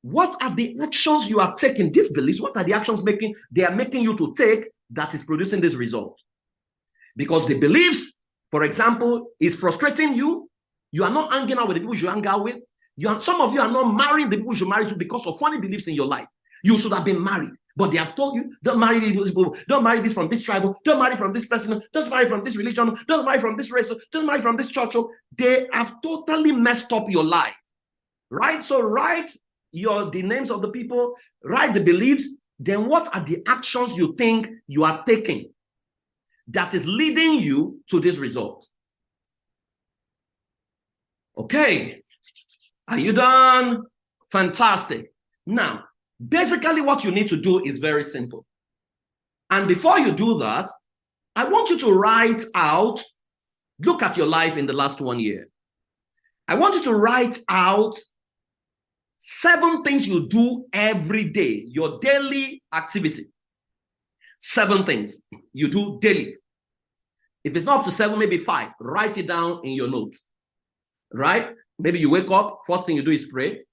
What are the actions you are taking? These beliefs, what are the actions they are making you to take that is producing this result? Because the beliefs, for example, is frustrating you. You are not hanging out with the people you hang out with. Some of you are not marrying the people you marry to because of funny beliefs in your life. You should have been married, but they have told you, don't marry these people, don't marry this from this tribe, don't marry from this person, don't marry from this religion, don't marry from this race, don't marry from this church. They have totally messed up your life, right? So write the names of the people, write the beliefs, then what are the actions you think you are taking that is leading you to this result? Okay, are you done? Fantastic. Now, basically what you need to do is very simple. And before you do that, I want you to write out, look at your life in the last 1 year. I want you to write out 7 things you do every day, your daily activity. 7 things you do daily. If it's not up to 7, maybe 5. Write it down in your notes, right? Maybe you wake up, first thing you do is pray.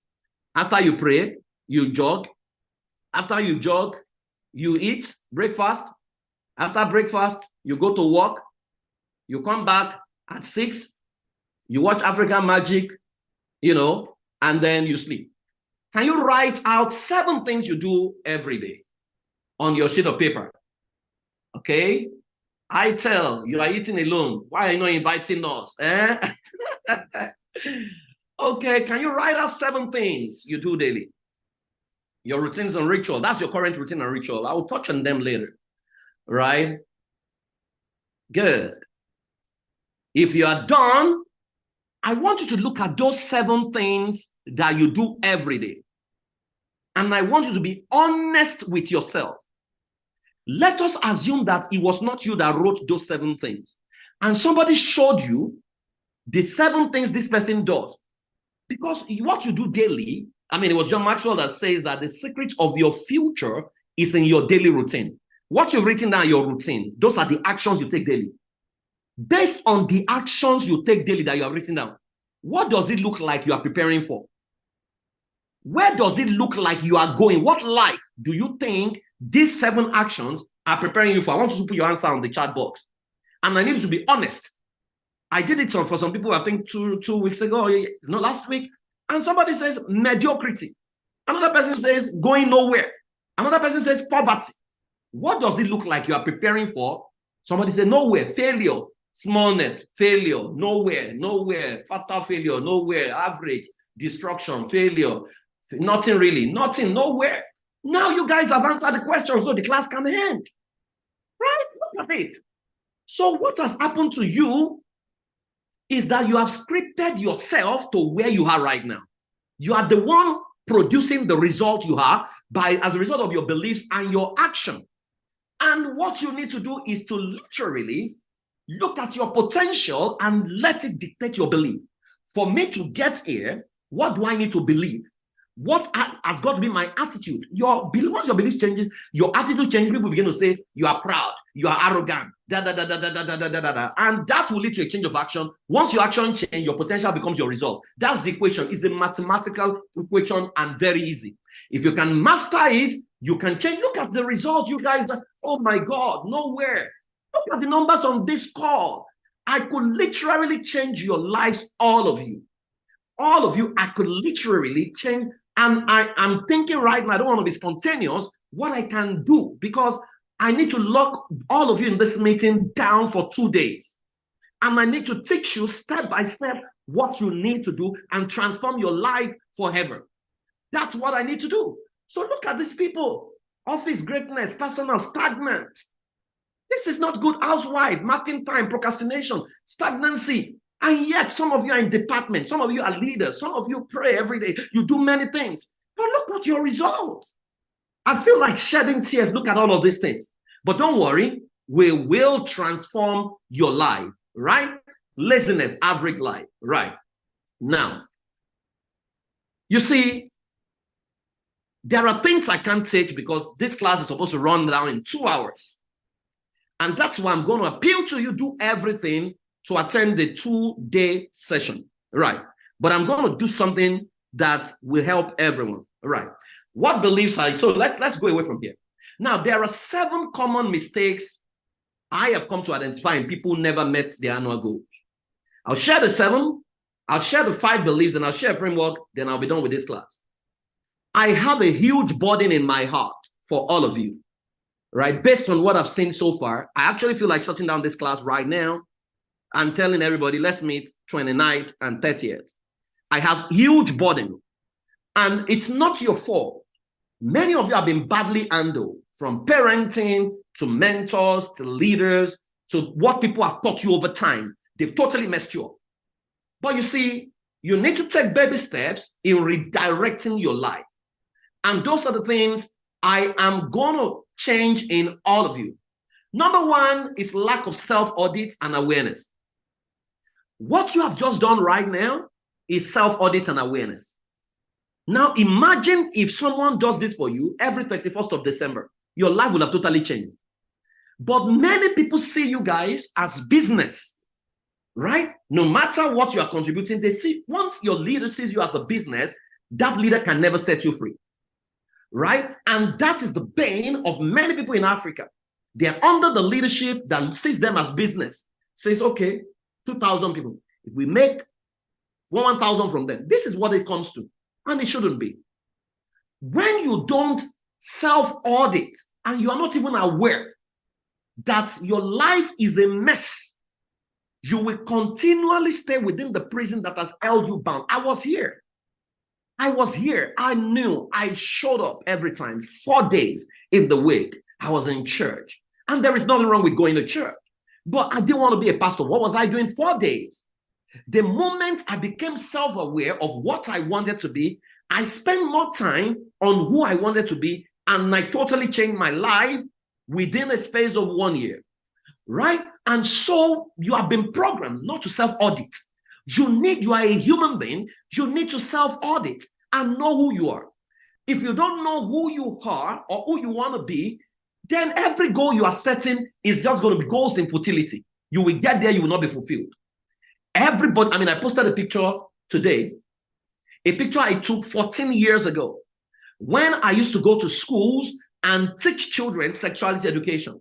After you pray, you jog. After you jog, you eat breakfast. After breakfast, you go to work. You come back at 6. You watch African Magic, and then you sleep. Can you write out 7 things you do every day on your sheet of paper? Okay? I tell you are eating alone. Why are you not inviting us? Okay, can you write out 7 things you do daily? Your routines and ritual. That's your current routine and ritual. I will touch on them later. Right? Good. If you are done, I want you to look at those 7 things that you do every day. And I want you to be honest with yourself. Let us assume that it was not you that wrote those 7 things. And somebody showed you the 7 things this person does. Because what you do daily, it was John Maxwell that says that the secret of your future is in your daily routine. What you've written down, your routines, those are the actions you take daily. Based on the actions you take daily that you have written down, what does it look like you are preparing for? Where does it look like you are going? What life do you think these 7 actions are preparing you for? I want you to put your answer on the chat box. And I need you to be honest. I did it for some people, I think 2 weeks ago, last week. And somebody says mediocrity. Another person says going nowhere. Another person says poverty. What does it look like you are preparing for? Somebody says nowhere, failure, smallness, failure, nowhere, fatal failure, nowhere, average, destruction, failure, nothing really, nothing, nowhere. Now you guys have answered the question, so the class can end. Right? Look at it. So what has happened to you is that you have scripted yourself to where you are right now. You are the one producing the result you have as a result of your beliefs and your action. And what you need to do is to literally look at your potential and let it dictate your belief. For me to get here, what do I need to believe? What has got to be my attitude? Once your belief changes, your attitude changes. People begin to say you are proud, you are arrogant, and that will lead to a change of action. Once your action changes, your potential becomes your result. That's the equation. It's a mathematical equation and very easy. If you can master it, you can change. Look at the result, you guys. Oh my God, nowhere. Look at the numbers on this call. I could literally change your lives, all of you. All of you, I could literally change. And I'm thinking right now, I don't want to be spontaneous, what I can do, because I need to lock all of you in this meeting down for 2 days. And I need to teach you step by step what you need to do and transform your life forever. That's what I need to do. So look at these people. Office greatness, personal stagnant. This is not good. Housewife, marking time, procrastination, stagnancy. And yet some of you are in departments. Some of you are leaders. Some of you pray every day. You do many things. But look at your results. I feel like shedding tears. Look at all of these things. But don't worry. We will transform your life, right? Laziness, average life, right? Now, you see, there are things I can't teach because this class is supposed to run down in 2 hours. And that's why I'm going to appeal to you, do everything to attend the 2-day session, right? But I'm going to do something that will help everyone, right? What beliefs are, so let's go away from here. Now, there are 7 common mistakes I have come to identify in people who never met their annual goals. I'll share the 7, I'll share the 5 beliefs, and I'll share a framework, then I'll be done with this class. I have a huge burden in my heart for all of you, right? Based on what I've seen so far, I actually feel like shutting down this class right now and telling everybody, let's meet 29th and 30th. I have huge burden, and it's not your fault. Many of you have been badly handled, from parenting to mentors to leaders to what people have taught you over time. They've totally messed you up. But you see, you need to take baby steps in redirecting your life. And those are the things I am going to change in all of you. Number 1 is lack of self-audit and awareness. What you have just done right now is self-audit and awareness. Now, imagine if someone does this for you every 31st of December, your life will have totally changed. But many people see you guys as business, right? No matter what you are contributing, they see, once your leader sees you as a business, that leader can never set you free, right? And that is the bane of many people in Africa. They're under the leadership that sees them as business. Says, okay, 2,000 people. If we make 1,000 from them, this is what it comes to. And it shouldn't be. When you don't self-audit and you are not even aware that your life is a mess, you will continually stay within the prison that has held you bound. I was here. I knew. I showed up every time, 4 days in the week. I was in church. And there is nothing wrong with going to church. But I didn't want to be a pastor. What was I doing 4 days? The moment I became self-aware of what I wanted to be, I spent more time on who I wanted to be, and I totally changed my life within a space of 1 year, right? And so you have been programmed not to self-audit. You are a human being. You need to self-audit and know who you are. If you don't know who you are or who you want to be, then every goal you are setting is just going to be goals in futility. You will get there, you will not be fulfilled. Everybody, I posted a picture today, a picture I took 14 years ago when I used to go to schools and teach children sexuality education.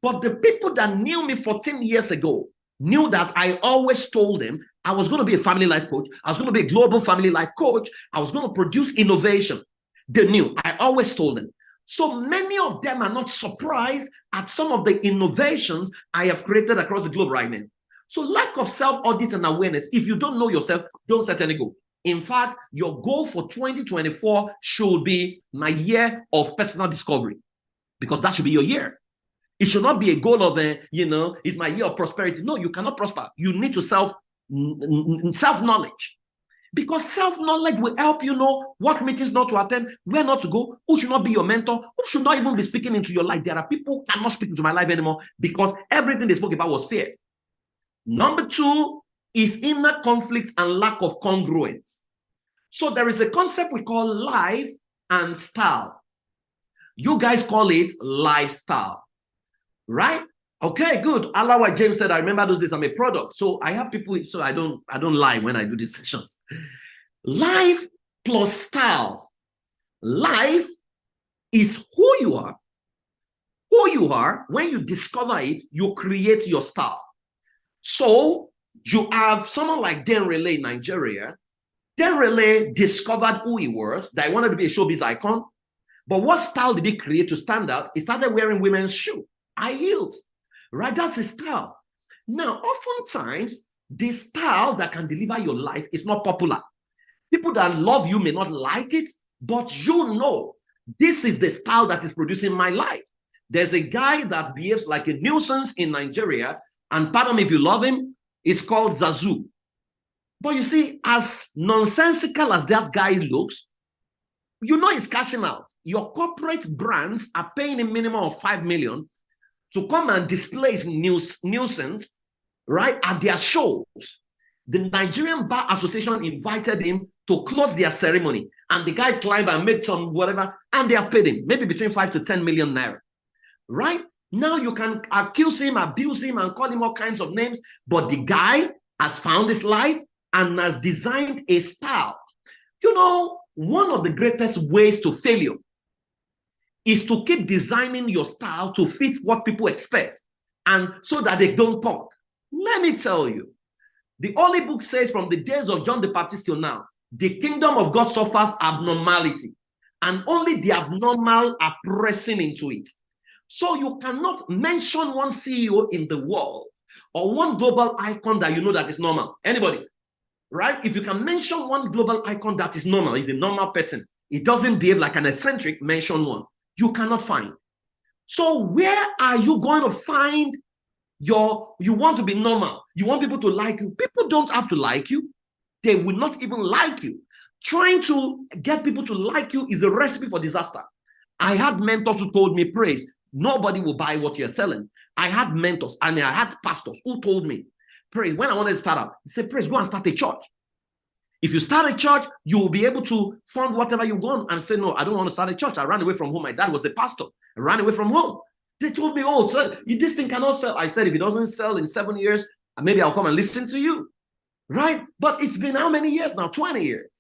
But the people that knew me 14 years ago knew that I always told them I was going to be a family life coach. I was going to be a global family life coach. I was going to produce innovation. They knew. I always told them. So many of them are not surprised at some of the innovations I have created across the globe right now. So lack of self-audit and awareness. If you don't know yourself, don't set any goal. In fact, your goal for 2024 should be my year of personal discovery, because that should be your year. It should not be a goal of, it's my year of prosperity. No, you cannot prosper. You need to self-knowledge, because self-knowledge will help you know what meetings not to attend, where not to go, who should not be your mentor, who should not even be speaking into your life. There are people who cannot speak into my life anymore because everything they spoke about was fear. Number 2 is inner conflict and lack of congruence. So there is a concept we call life and style. You guys call it lifestyle, right? Okay, good. Alawa James said, I remember those days, I'm a product. So I have people, so I don't lie when I do these sessions. Life plus style. Life is who you are. Who you are, when you discover it, you create your style. So you have someone like Dan Relay in Nigeria. Dan Relay discovered who he was, that he wanted to be a showbiz icon. But what style did he create to stand out? He started wearing women's shoes, high heels, right? That's his style. Now, oftentimes, the style that can deliver your life is not popular. People that love you may not like it, but you know, this is the style that is producing my life. There's a guy that behaves like a nuisance in Nigeria, and pardon me if you love him, it's called Zazu. But you see, as nonsensical as that guy looks, you know he's cashing out. Your corporate brands are paying a minimum of 5 million to come and display his nuisance, right, at their shows. The Nigerian Bar Association invited him to close their ceremony, and the guy climbed and made some whatever, and they have paid him maybe between 5 to 10 million naira, right? Now you can accuse him, abuse him, and call him all kinds of names, but the guy has found his life and has designed a style. You know, one of the greatest ways to failure is to keep designing your style to fit what people expect, and so that they don't talk. Let me tell you, the Holy Book says from the days of John the Baptist till now, the kingdom of God suffers abnormality, and only the abnormal are pressing into it. So you cannot mention one CEO in the world or one global icon that you know that is normal. Anybody, right? If you can mention one global icon that is normal, is a normal person, it doesn't behave like an eccentric, mention one. You cannot find. So where are you going to find you want to be normal? You want people to like you. People don't have to like you. They will not even like you. Trying to get people to like you is a recipe for disaster. I had mentors who told me, Praise, nobody will buy what you're selling. I had mentors and I had pastors who told me, Praise, when I wanted to start up, he said, Praise, go and start a church. If you start a church, you will be able to fund whatever you want. And say, no, I don't want to start a church. I ran away from home. My dad was a pastor. I ran away from home. They told me, oh, sir, this thing cannot sell. I said, if it doesn't sell in 7 years, maybe I'll come and listen to you. Right? But it's been how many years now? 20 years.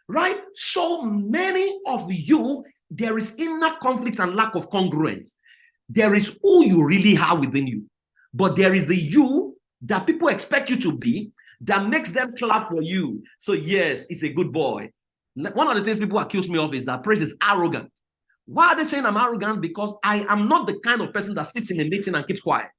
Right? So many of you, there is inner conflicts and lack of congruence. There is who you really are within you, but there is the you that people expect you to be that makes them clap for you. So yes, it's a good boy. One of the things people accuse me of is that Praise is arrogant. Why are they saying I'm arrogant? Because I am not the kind of person that sits in a meeting and keeps quiet.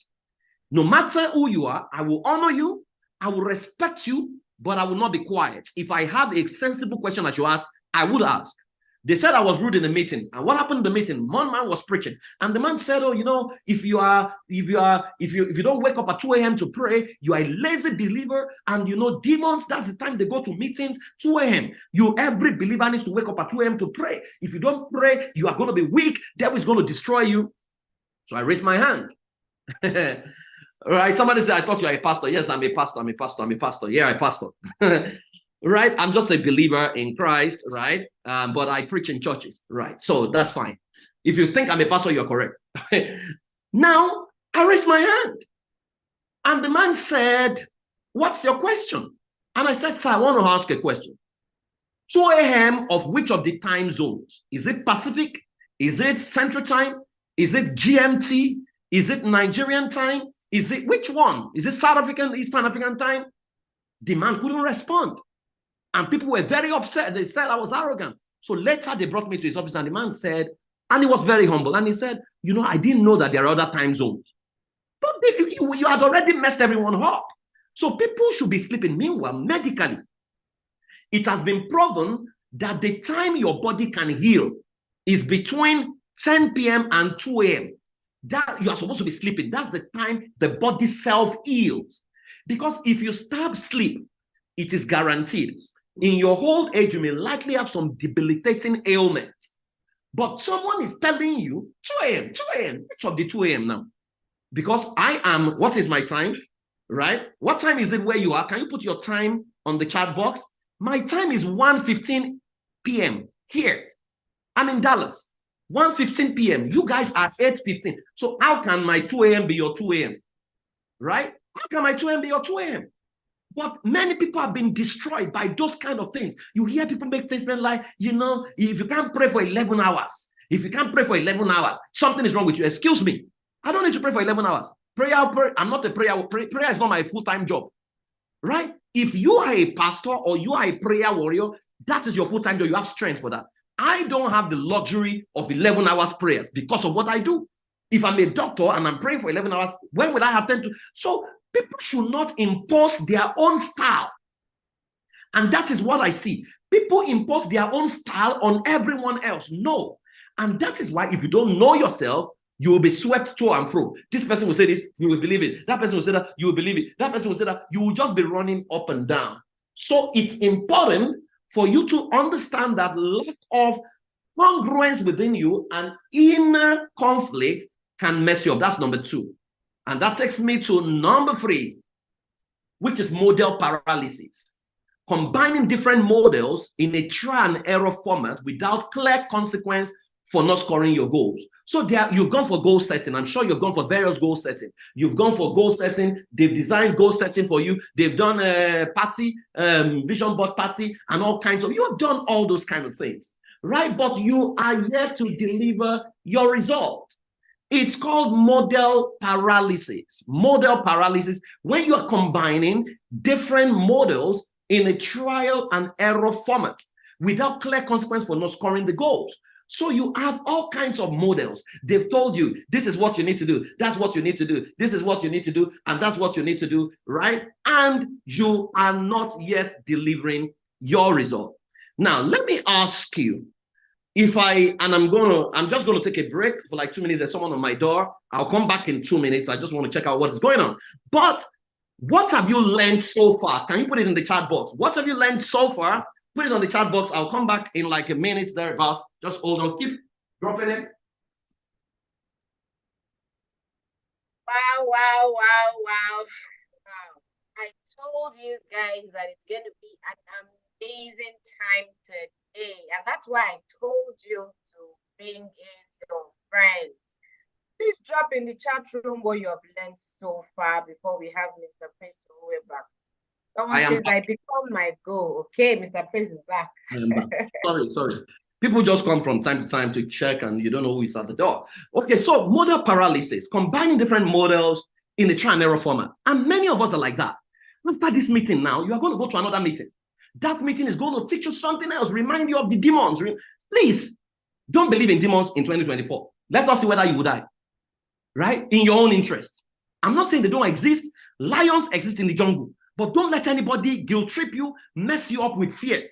No matter who you are, I will honor you, I will respect you, but I will not be quiet. If I have a sensible question that you ask, I would ask. They said I was rude in the meeting. And what happened in the meeting? One man was preaching. And the man said, oh, you know, if you don't wake up at 2 a.m. to pray, you are a lazy believer. And you know, demons, that's the time they go to meetings, 2 a.m. Every believer needs to wake up at 2 a.m. to pray. If you don't pray, you are going to be weak. Devil is going to destroy you. So I raised my hand. All right. Somebody said, I thought you are a pastor. Yes, I'm a pastor. I'm a pastor. I'm a pastor. Yeah, I'm a pastor. Right? I'm just a believer in Christ, right? But I preach in churches, right? So that's fine. If you think I'm a pastor, you're correct. Now, I raised my hand. And the man said, what's your question? And I said, sir, I want to ask a question. 2 a.m. of which of the time zones? Is it Pacific? Is it Central Time? Is it GMT? Is it Nigerian time? Is it which one? Is it South African, Eastern African time? The man couldn't respond. And people were very upset. They said I was arrogant. So later they brought me to his office and the man said, and he was very humble. And he said, you know, I didn't know that there are other time zones. But you had already messed everyone up. So people should be sleeping. Meanwhile, medically, it has been proven that the time your body can heal is between 10 p.m. and 2 a.m. That you are supposed to be sleeping. That's the time the body self-heals. Because if you stop sleep, it is guaranteed. In your old age, you may likely have some debilitating ailment. But someone is telling you, 2 a.m., 2 a.m. Which of the 2 a.m. now? Because I am, what is my time? Right? What time is it where you are? Can you put your time on the chat box? My time is 1:15 p.m. here. I'm in Dallas. 1:15 p.m. You guys are 8:15. So how can my 2 a.m. be your 2 a.m.? Right? How can my 2 a.m. be your 2 a.m.? But many people have been destroyed by those kind of things. You hear people make statements like, you know, if you can't pray for 11 hours, if you can't pray for 11 hours, something is wrong with you. Excuse me. I don't need to pray for 11 hours. I'm not a prayer. Prayer is not my full-time job. Right? If you are a pastor or you are a prayer warrior, that is your full-time job. You have strength for that. I don't have the luxury of 11 hours prayers because of what I do. If I'm a doctor and I'm praying for 11 hours, when will I have time to? So people should not impose their own style. And that is what I see. People impose their own style on everyone else. No. And that is why if you don't know yourself, you will be swept to and fro. This person will say this, you will believe it. That person will say that, you will believe it. That person will say that, you will just be running up and down. So it's important for you to understand that lack of congruence within you and inner conflict can mess you up. That's number 2. And that takes me to number 3, which is model paralysis. Combining different models in a try and error format without clear consequence for not scoring your goals. So you've gone for goal setting. I'm sure you've gone for various goal setting. You've gone for goal setting. They've designed goal setting for you. They've done a party, vision board party, and all kinds of. You have done all those kind of things, right? But you are yet to deliver your result. It's called model paralysis. Model paralysis, when you are combining different models in a trial and error format without clear consequence for not scoring the goals. So you have all kinds of models. They've told you, this is what you need to do. That's what you need to do. This is what you need to do. And that's what you need to do, right? And you are not yet delivering your result. Now, let me ask you, I'm just going to take a break for like 2 minutes. There's someone on my door. I'll come back in 2 minutes. I just want to check out what's going on. But what have you learned so far? Can you put it in the chat box? What have you learned so far? Put it on the chat box. I'll come back in like a minute thereabout. Just hold on. Keep dropping it. Wow. I told you guys that it's going to be an amazing time today. And that's why I told you to bring in your friends. Please drop in the chat room what you have learned so far before we have Mr. Prince Fowowe back. Someone says, I become my goal. Okay, Mr. Prince is back. I am back. Sorry. People just come from time to time to check and you don't know who is at the door. Okay, so model paralysis, combining different models in a trial and error format. And many of us are like that. After this meeting now, you are going to go to another meeting. That meeting is going to teach you something else, remind you of the demons. Please, don't believe in demons in 2024. Let's not see whether you will die, right? In your own interest. I'm not saying they don't exist. Lions exist in the jungle. But don't let anybody guilt trip you, mess you up with fear.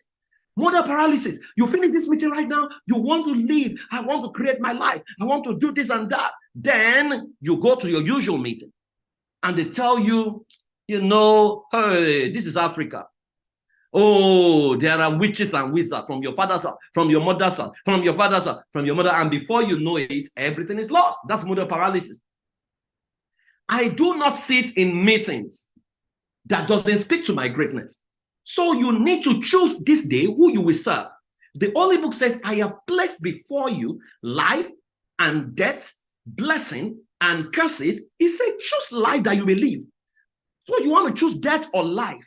Model paralysis. You finish this meeting right now. You want to leave. I want to create my life. I want to do this and that. Then you go to your usual meeting. And they tell you, hey, this is Africa. Oh, there are witches and wizards from your father's house, from your mother's house, from your father's house, from your mother. And before you know it, everything is lost. That's model paralysis. I do not sit in meetings that doesn't speak to my greatness. So you need to choose this day who you will serve. The Holy Book says, I have placed before you life and death, blessing and curses. He said, choose life that you may live. So you want to choose death or life.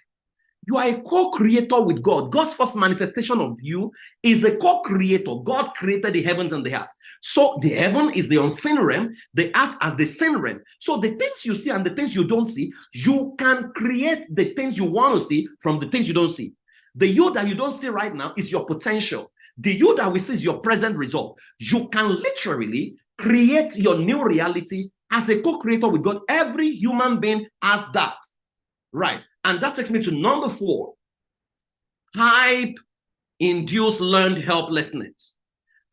You are a co-creator with God. God's first manifestation of you is a co-creator. God created the heavens and the earth. So the heaven is the unseen realm, the earth as the seen realm. So the things you see and the things you don't see, you can create the things you want to see from the things you don't see. The you that you don't see right now is your potential. The you that we see is your present result. You can literally create your new reality as a co-creator with God. Every human being has that, right? And that takes me to number 4. Hype-induced learned helplessness.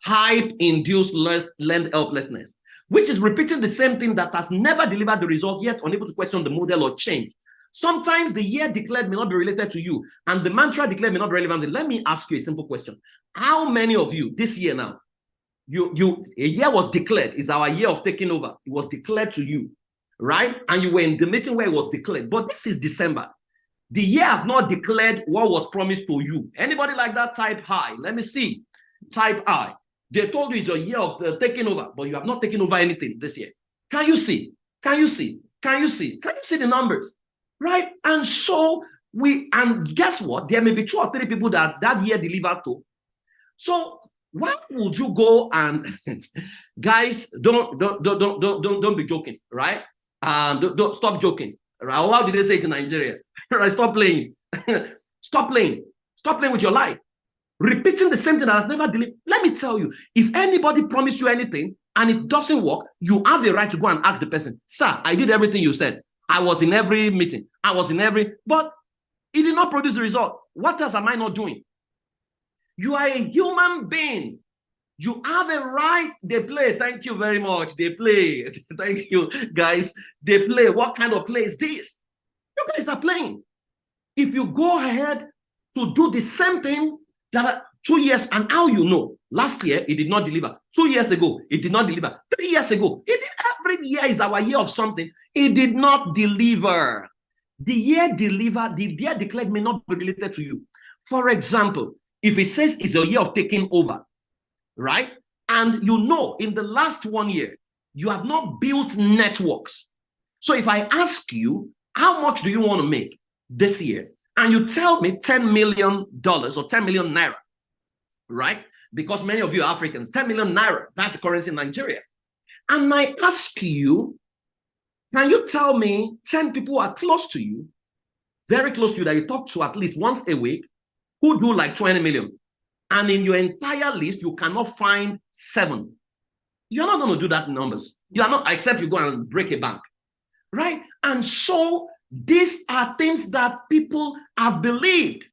Hype-induced learned helplessness, which is repeating the same thing that has never delivered the result, yet unable to question the model or change. Sometimes the year declared may not be related to you, and the mantra declared may not be relevant. Let me ask you a simple question. How many of you this year now, a year was declared, is our year of taking over. It was declared to you, right? And you were in the meeting where it was declared. But this is December. The year has not declared what was promised to you. Anybody like that? Type high. Let me see. Type I. They told you it's your year of taking over, but you have not taken over anything this year. Can you see? Can you see? Can you see? Can you see the numbers? Right? And so and guess what? There may be 2 or 3 people that year delivered to. So why would you go and guys, don't be joking, right? Don't stop joking. Right? How did they say it in Nigeria? Right? Stop playing. Stop playing. Stop playing with your life. Repeating the same thing that has never delivered. Let me tell you, if anybody promised you anything and it doesn't work, you have the right to go and ask the person, sir, I did everything you said. I was in every meeting. But it did not produce the result. What else am I not doing? You are a human being. You have a right. They play. Thank you very much. They play. Thank you, guys. They play. What kind of play is this? You guys are playing. If you go ahead to do the same thing that 2 years, and how you know, last year it did not deliver. 2 years ago, it did not deliver. 3 years ago, it did. Every year is our year of something. It did not deliver. The year delivered, the year declared may not be related to you. For example, if it says it's a year of taking over, right? And in the last 1 year, you have not built networks. So if I ask you, how much do you want to make this year? And you tell me $10 million or 10 million naira, right? Because many of you are Africans, 10 million naira, that's the currency in Nigeria. And I ask you, can you tell me 10 people are close to you, very close to you, that you talk to at least once a week, who do like 20 million? And in your entire list, you cannot find 7. You're not going to do that in numbers. You are not, except you go and break a bank, right? And so these are things that people have believed,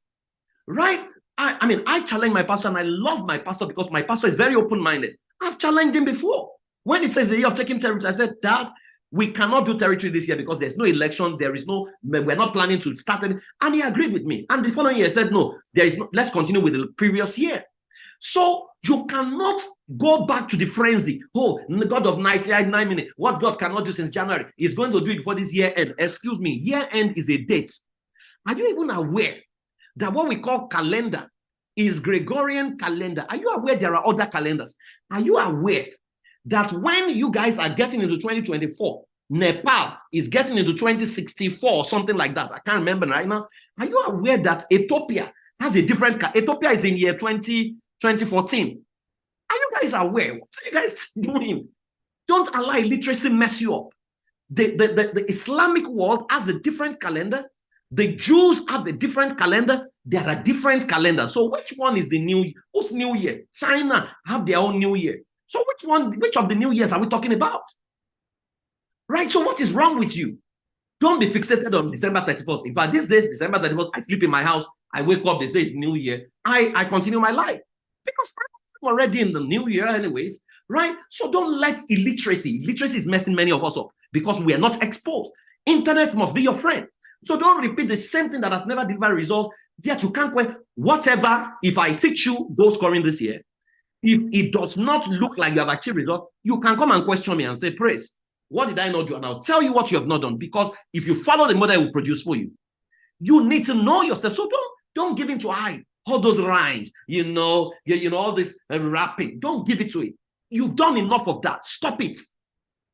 right? I mean, I challenge my pastor, and I love my pastor because my pastor is very open-minded. I've challenged him before. When he says the year of taking territory, I said, Dad, we cannot do territory this year because there's no election, we're not planning to start it. And he agreed with me. And the following year, I said, no, let's continue with the previous year. So you cannot go back to the frenzy. Oh, the God of 99 minutes, what God cannot do since January, He's going to do it before this year end. Excuse me, year end is a date. Are you even aware that what we call calendar is Gregorian calendar? Are you aware there are other calendars? Are you aware that when you guys are getting into 2024, Nepal is getting into 2064, something like that? I can't remember right now. Are you aware that Ethiopia has a different, Ethiopia is in year 2014. Are you guys aware? What are you guys doing? Don't allow illiteracy mess you up. The Islamic world has a different calendar. The Jews have a different calendar. There are different calendars. So which one is the new? Who's New Year? China have their own New Year. So which of the New Years are we talking about? Right? So what is wrong with you? Don't be fixated on December 31st. In fact, these days, December 31st, I sleep in my house. I wake up, they say it's New Year. I continue my life because I'm already in the New Year anyways, right? So don't let illiteracy is messing many of us up because we are not exposed. Internet must be your friend. So don't repeat the same thing that has never delivered result. Yet you can't quit whatever. If I teach you goal scoring this year, if it does not look like you have achieved result, you can come and question me and say, Praise, what did I not do? And I'll tell you what you have not done. Because if you follow the model, it will produce for you. You need to know yourself. So don't give in to all those rhymes, all this rapping. Don't give it to it. You've done enough of that. Stop it.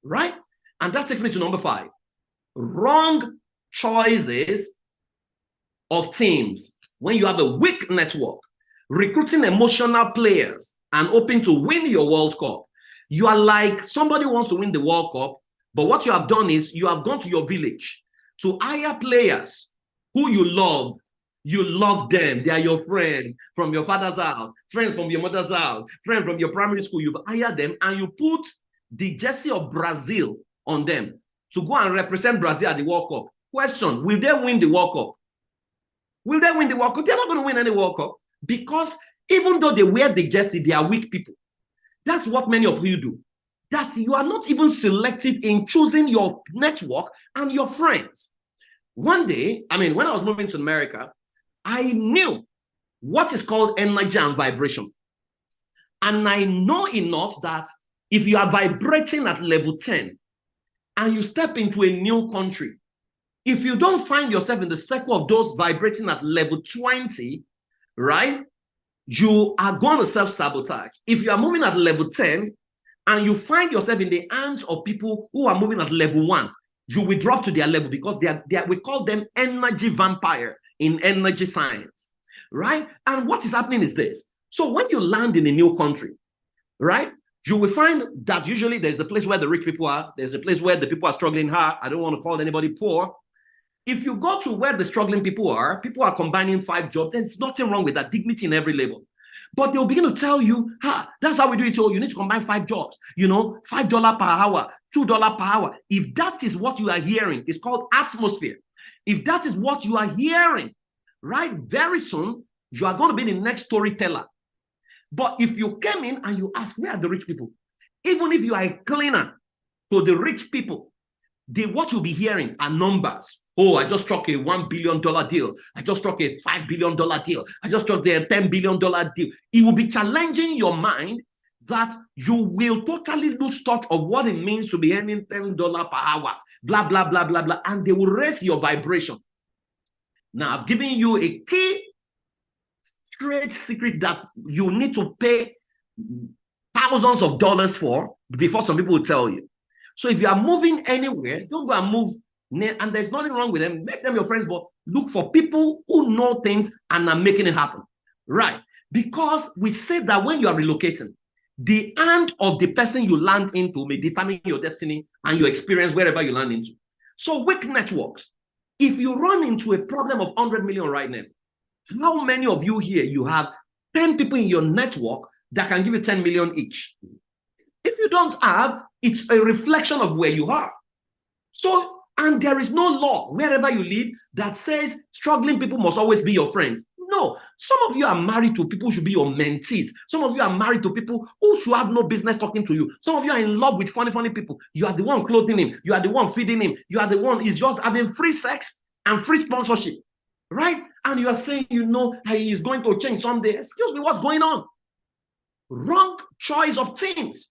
Right? And that takes me to number 5. Wrong choices of teams. When you have a weak network, recruiting emotional players and hoping to win your World Cup. You are like somebody wants to win the World Cup, but what you have done is you have gone to your village to hire players who you love. You love them. They are your friend from your father's house, friend from your mother's house, friend from your primary school. You've hired them and you put the jersey of Brazil on them to go and represent Brazil at the World Cup. Question, will they win the World Cup? Will they win the World Cup? They're not going to win any World Cup because even though they wear the jersey, they are weak people. That's what many of you do. That you are not even selective in choosing your network and your friends. One day, when I was moving to America, I knew what is called energy and vibration. And I know enough that if you are vibrating at level 10 and you step into a new country, if you don't find yourself in the circle of those vibrating at level 20, right, you are going to self-sabotage. If you are moving at level 10 and you find yourself in the hands of people who are moving at level 1, you will drop to their level because we call them energy vampire in energy science, right? And what is happening is this. So when you land in a new country, right, you will find that usually there's a place where the rich people are. There's a place where the people are struggling hard. I don't want to call anybody poor. If you go to where the struggling people are combining 5 jobs, then there's nothing wrong with that, dignity in every level. But they'll begin to tell you, that's how we do it. Oh, you need to combine 5 jobs, $5 per hour, $2 per hour. If that is what you are hearing, it's called atmosphere. If that is what you are hearing, right, very soon, you are going to be the next storyteller. But if you came in and you ask, where are the rich people? Even if you are a cleaner to the rich people, what you'll be hearing are numbers. Oh, I just struck a $1 billion deal. I just struck a $5 billion deal. I just struck a $10 billion deal. It will be challenging your mind that you will totally lose touch of what it means to be earning $10 per hour, blah, blah, blah, blah, blah, and they will raise your vibration. Now, I've given you a key trade secret that you need to pay thousands of dollars for before some people will tell you. So if you are moving anywhere, don't go and move near, and there's nothing wrong with them. Make them your friends, but look for people who know things and are making it happen. Right? Because we say that when you are relocating, the hand of the person you land into may determine your destiny and your experience wherever you land into. So weak networks. If you run into a problem of 100 million right now, how many of you here, you have 10 people in your network that can give you 10 million each? If you don't have, it's a reflection of where you are. So, and there is no law wherever you live that says struggling people must always be your friends. No, some of you are married to people who should be your mentees. Some of you are married to people who should have no business talking to you. Some of you are in love with funny people. You are the one clothing him. You are the one feeding him. You are the one is just having free sex and free sponsorship, right? And you are saying, you know, he is going to change someday. Excuse me, what's going on? Wrong choice of things.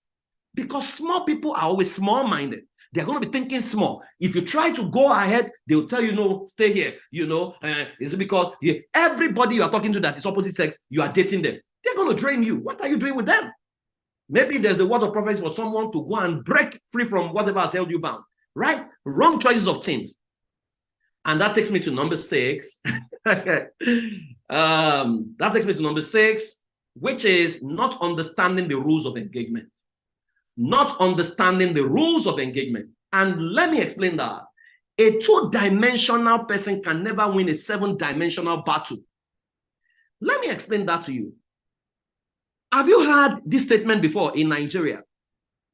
Because small people are always small-minded. They're going to be thinking small. If you try to go ahead, they'll tell you, no, stay here. You know, is it because everybody you are talking to that is opposite sex, you are dating them. They're going to drain you. What are you doing with them? Maybe there's a word of prophecy for someone to go and break free from whatever has held you bound, right? Wrong choices of things. And that takes me to number 6. That takes me to number 6, which is not understanding the rules of engagement. Not understanding the rules of engagement. And let me explain that. A 2-dimensional person can never win a 7-dimensional battle. Let me explain that to you. Have you heard this statement before in Nigeria?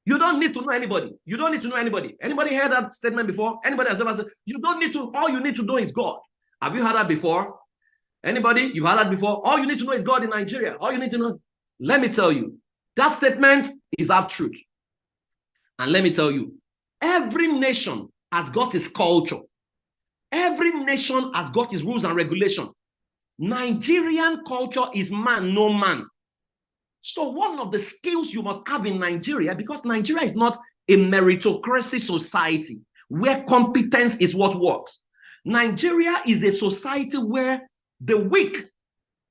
You don't need to know anybody. You don't need to know anybody. Anybody heard that statement before? Anybody has ever said, you don't need to, all you need to know is God. Have you heard that before? Anybody? You've heard that before? All you need to know is God in Nigeria. All you need to know. Let me tell you, that statement is half truth. And let me tell you, every nation has got its culture. Every nation has got its rules and regulations. Nigerian culture is man, no man. So one of the skills you must have in Nigeria, because Nigeria is not a meritocracy society where competence is what works. Nigeria is a society where the weak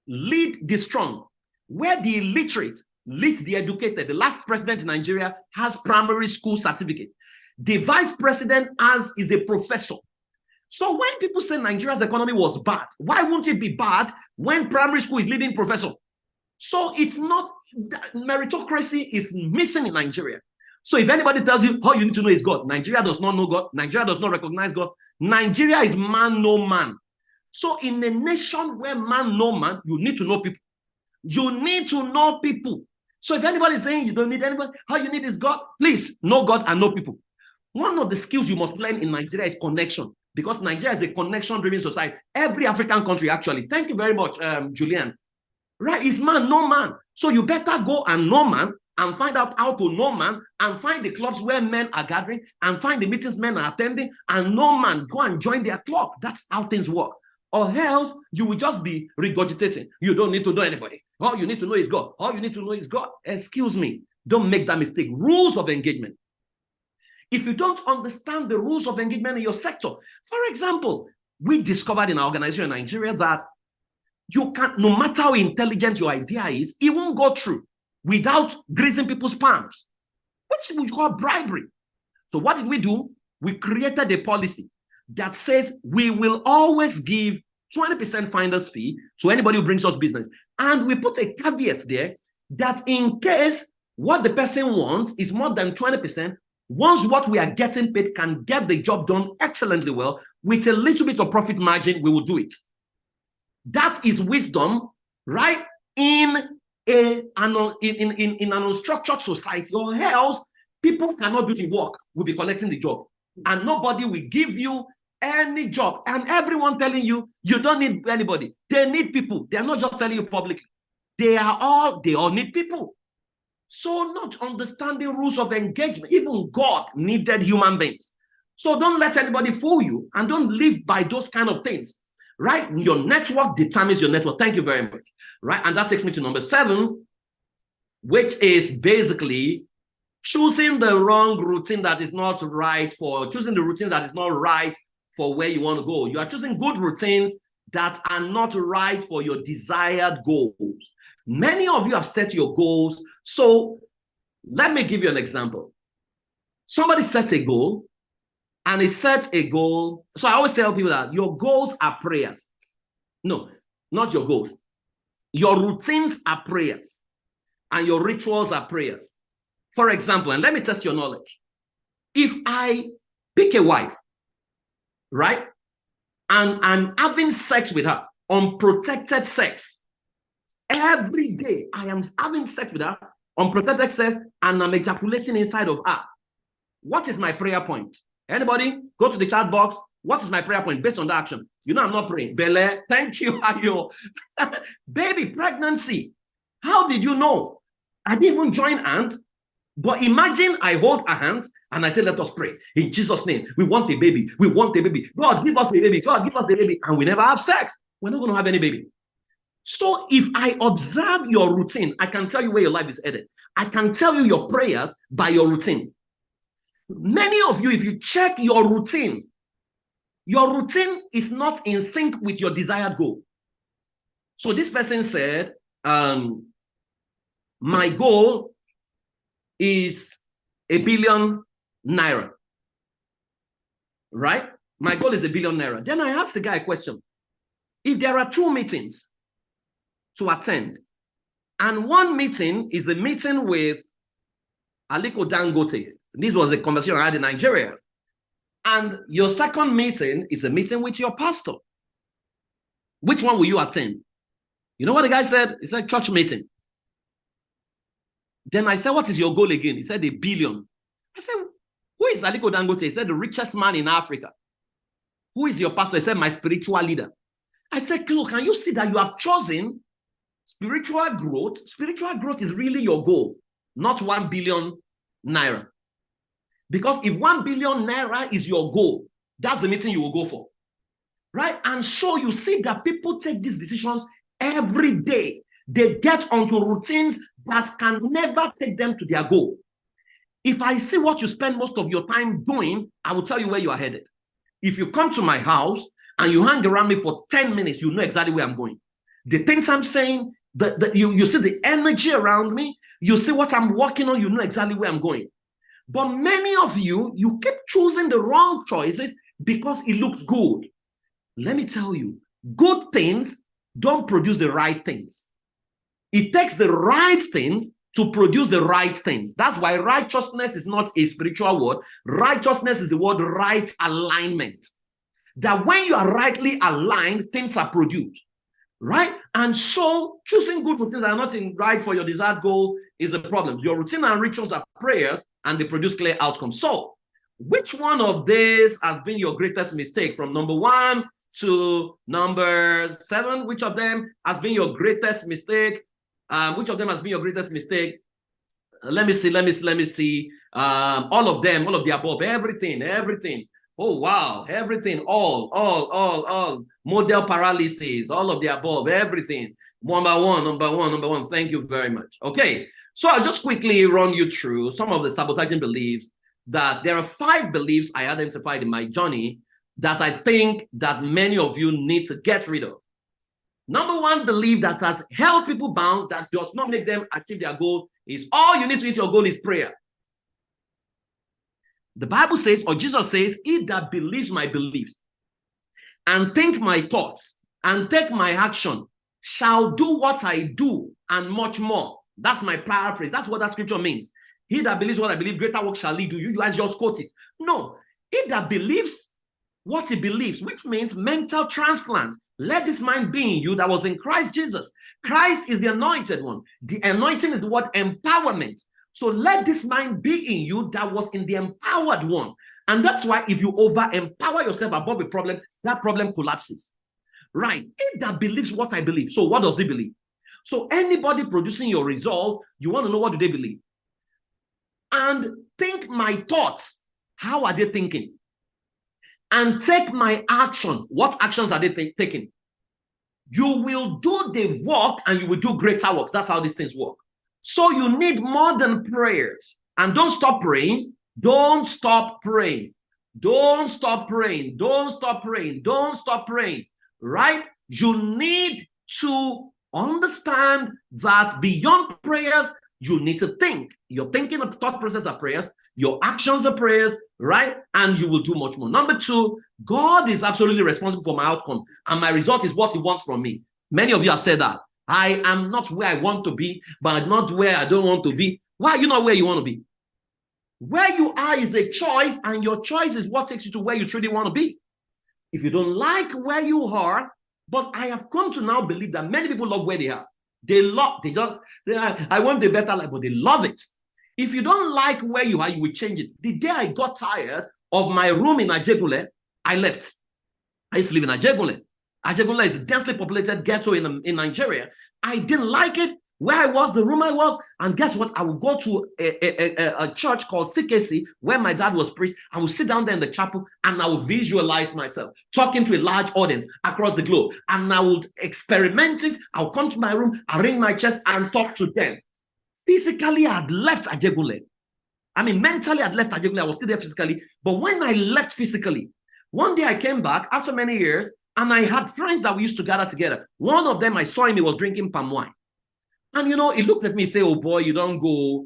lead the strong, where the illiterate leads the educated. The last president in Nigeria has primary school certificate. The vice president is a professor. So when people say Nigeria's economy was bad, why won't it be bad when primary school is leading professor? So it's not, meritocracy is missing in Nigeria. So if anybody tells you all you need to know is God, Nigeria does not know God, Nigeria does not recognize God, Nigeria is man, no man. So in a nation where man, no man, you need to know people. You need to know people. So if anybody is saying you don't need anybody, all you need is God, please know God and know people. One of the skills you must learn in Nigeria is connection, because Nigeria is a connection-driven society. Every African country, actually. Thank you very much, Julian. Right, is man, no man. So you better go and know man and find out how to know man and find the clubs where men are gathering and find the meetings men are attending and know man, go and join their club. That's how things work. Or else you will just be regurgitating. You don't need to know anybody. All you need to know is God. All you need to know is God. Excuse me. Don't make that mistake. Rules of engagement. If you don't understand the rules of engagement in your sector, for example, we discovered in our organization in Nigeria that you can't, no matter how intelligent your idea is, it won't go through without greasing people's palms, which we call bribery. So what did we do? We created a policy that says we will always give 20% finder's fee to anybody who brings us business. And we put a caveat there that in case what the person wants is more than 20%, once what we are getting paid can get the job done excellently well, with a little bit of profit margin, we will do it. That is wisdom, right? In an unstructured society, or else people cannot do the work. We'll be collecting the job. And nobody will give you any job. And everyone telling you, you don't need anybody. They need people. They are not just telling you publicly. They all need people. So not understanding rules of engagement. Even God needed human beings. So don't let anybody fool you and don't live by those kind of things. Right? Your network determines your network. Thank you very much. Right? And that takes me to number 7, which is basically choosing the wrong routine that is not right for, choosing the routine that is not right for where you want to go. You are choosing good routines that are not right for your desired goals. Many of you have set your goals. So Let me give you an example. Somebody set a goal, and he set a goal. So I always tell people that your goals are prayers. No, not your goals. Your routines are prayers, and your rituals are prayers. For example, and let me test your knowledge. If I pick a wife, right, and I'm having sex with her, unprotected sex, every day I am having sex with her, unprotected sex, and I'm ejaculating inside of her, what is my prayer point? Anybody? Go to the chat box. What is my prayer point based on the action? You know I'm not praying. Bele, thank you, Ayo. Baby, pregnancy. How did you know? I didn't even join hands. But imagine I hold her hands and I say, let us pray. In Jesus' name, we want a baby. We want a baby. God, give us a baby. God, give us a baby. And we never have sex. We're not going to have any baby. So if I observe your routine, I can tell you where your life is headed. I can tell you your prayers by your routine. Many of you, if you check your routine is not in sync with your desired goal. So this person said, my goal is ₦1 billion, right? My goal is ₦1 billion. Then I asked the guy a question. If there are 2 meetings to attend, and one meeting is a meeting with Aliko Dangote, this was a conversation I had in Nigeria, and your second meeting is a meeting with your pastor, which one will you attend? You know what the guy said? He said, church meeting. Then I said, what is your goal again? He said, $1 billion. I said, who is Aliko Dangote? He said, the richest man in Africa. Who is your pastor? He said, my spiritual leader. I said, can you see that you have chosen spiritual growth? Spiritual growth is really your goal, not ₦1 billion. Because if ₦1 billion is your goal, that's the meeting you will go for, right? And so you see that people take these decisions every day. They get onto routines that can never take them to their goal. If I see what you spend most of your time doing, I will tell you where you are headed. If you come to my house and you hang around me for 10 minutes, you know exactly where I'm going. The things I'm saying, you see the energy around me, you see what I'm working on, you know exactly where I'm going. But many of you, you keep choosing the wrong choices because it looks good. Let me tell you, good things don't produce the right things. It takes the right things to produce the right things. That's why righteousness is not a spiritual word. Righteousness is the word right alignment. That when you are rightly aligned, things are produced, right? And so choosing good routines are not right for your desired goal is a problem. Your routine and rituals are prayers and they produce clear outcomes. So which one of these has been your greatest mistake from number 1 to number 7? Which of them has been your greatest mistake? Which of them has been your greatest mistake? Let me see. All of them, all of the above, everything. Oh, wow. Everything, all. Model paralysis, all of the above, everything. Number one. Thank you very much. Okay. So I'll just quickly run you through some of the sabotaging beliefs that there are 5 beliefs I identified in my journey that I think that many of you need to get rid of. Number 1 belief that has held people bound, that does not make them achieve their goal, is all you need to hit your goal is prayer. The Bible says, or Jesus says, he that believes my beliefs and think my thoughts and take my action shall do what I do and much more. That's my paraphrase. That's what that scripture means. He that believes what I believe, greater work shall he do. You guys just quote it. No, he that believes what he believes, which means mental transplant. Let this mind be in you that was in Christ Jesus. Christ is the anointed one. The anointing is what? Empowerment. So let this mind be in you that was in the empowered one. And that's why if you over-empower yourself above a problem, that problem collapses. Right? He that believes what I believe. So what does he believe? So anybody producing your result, you want to know, what do they believe? And think my thoughts. How are they thinking? And take my action. What actions are they taking? You will do the work and you will do greater work. That's how these things work. So you need more than prayers. And don't stop praying. Don't stop praying. Don't stop praying. Don't stop praying. Don't stop praying. Right? You need to understand that beyond prayers, You need to think. Your thinking and thought process are prayers. Your actions are prayers, right? And you will do much more. Number two, God is absolutely responsible for my outcome. And my result is what he wants from me. Many of you have said that. I am not where I want to be, but not where I don't want to be. Why are you not where you want to be? Where you are is a choice, and your choice is what takes you to where you truly want to be. If you don't like where you are, but I have come to now believe that many people love where they are. I want a better life, but they love it. If you don't like where you are, you will change it. The day I got tired of my room in Ajegunle, I left. I used to live in Ajegunle. Ajegunle is a densely populated ghetto in Nigeria. I didn't like it, where I was, the room I was, and guess what? I would go to a church called CKC, where my dad was priest. I would sit down there in the chapel, and I would visualize myself talking to a large audience across the globe, and I would experiment it. I would come to my room, I ring my chest, and talk to them. Physically, I had left Ajegunle. I mean, mentally, I had left Ajegunle. I was still there physically, but when I left physically, one day I came back after many years, and I had friends that we used to gather together. One of them, I saw him, he was drinking palm wine. And, he looked at me and said, oh boy, you don't go.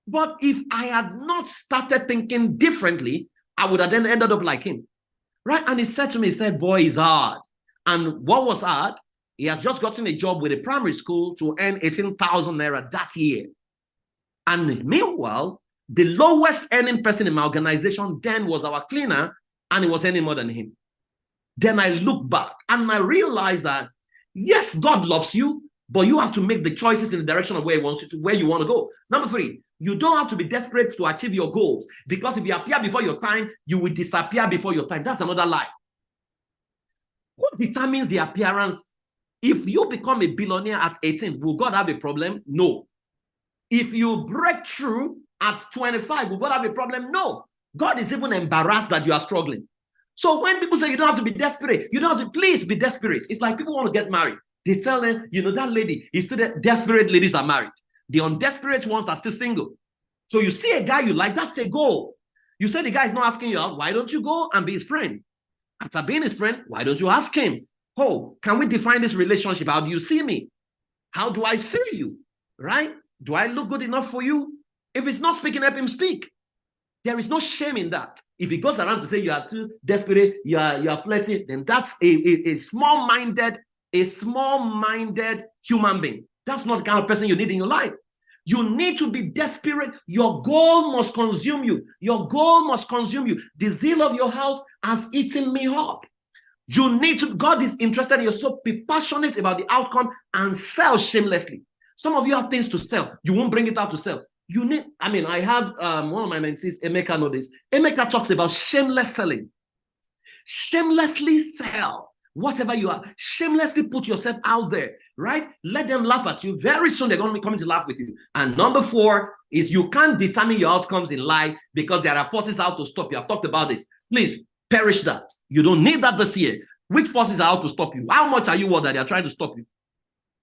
But if I had not started thinking differently, I would have then ended up like him. Right? And he said to me, he said, boy, it's hard. And what was hard? He has just gotten a job with a primary school to earn 18,000 naira that year. And meanwhile, the lowest earning person in my organization then was our cleaner, and he was earning more than him. Then I look back and I realize that, yes, God loves you, but you have to make the choices in the direction of where he wants you to, where you want to go. Number three, you don't have to be desperate to achieve your goals, because if you appear before your time, you will disappear before your time. That's another lie. What determines the appearance? If you become a billionaire at 18, will God have a problem? No. If you break through at 25, will God have a problem? No. God is even embarrassed that you are struggling. So when people say you don't have to be desperate, you don't have to, please be desperate. It's like people want to get married. They tell them, that lady is still there. Desperate ladies are married. The undesperate ones are still single. So you see a guy you like, that's a goal. You say the guy is not asking you out, why don't you go and be his friend? After being his friend, why don't you ask him? Oh, can we define this relationship? How do you see me? How do I see you? Right? Do I look good enough for you? If it's not speaking, help him speak. There is no shame in that. If he goes around to say you are too desperate, you are flirting, then that's a small-minded human being. That's not the kind of person you need in your life. You need to be desperate. Your goal must consume you. Your goal must consume you. The zeal of your house has eaten me up. You need to, God is interested in your soul. Be passionate about the outcome and sell shamelessly. Some of you have things to sell. You won't bring it out to sell. You need, I have one of my mentees, Emeka, know this. Emeka talks about shameless selling. Shamelessly sell whatever you are. Shamelessly put yourself out there, right? Let them laugh at you. Very soon they're going to be coming to laugh with you. And number four is you can't determine your outcomes in life because there are forces out to stop you. I've talked about this. Please perish that. You don't need that this year. Which forces are out to stop you? How much are you worth that they are trying to stop you?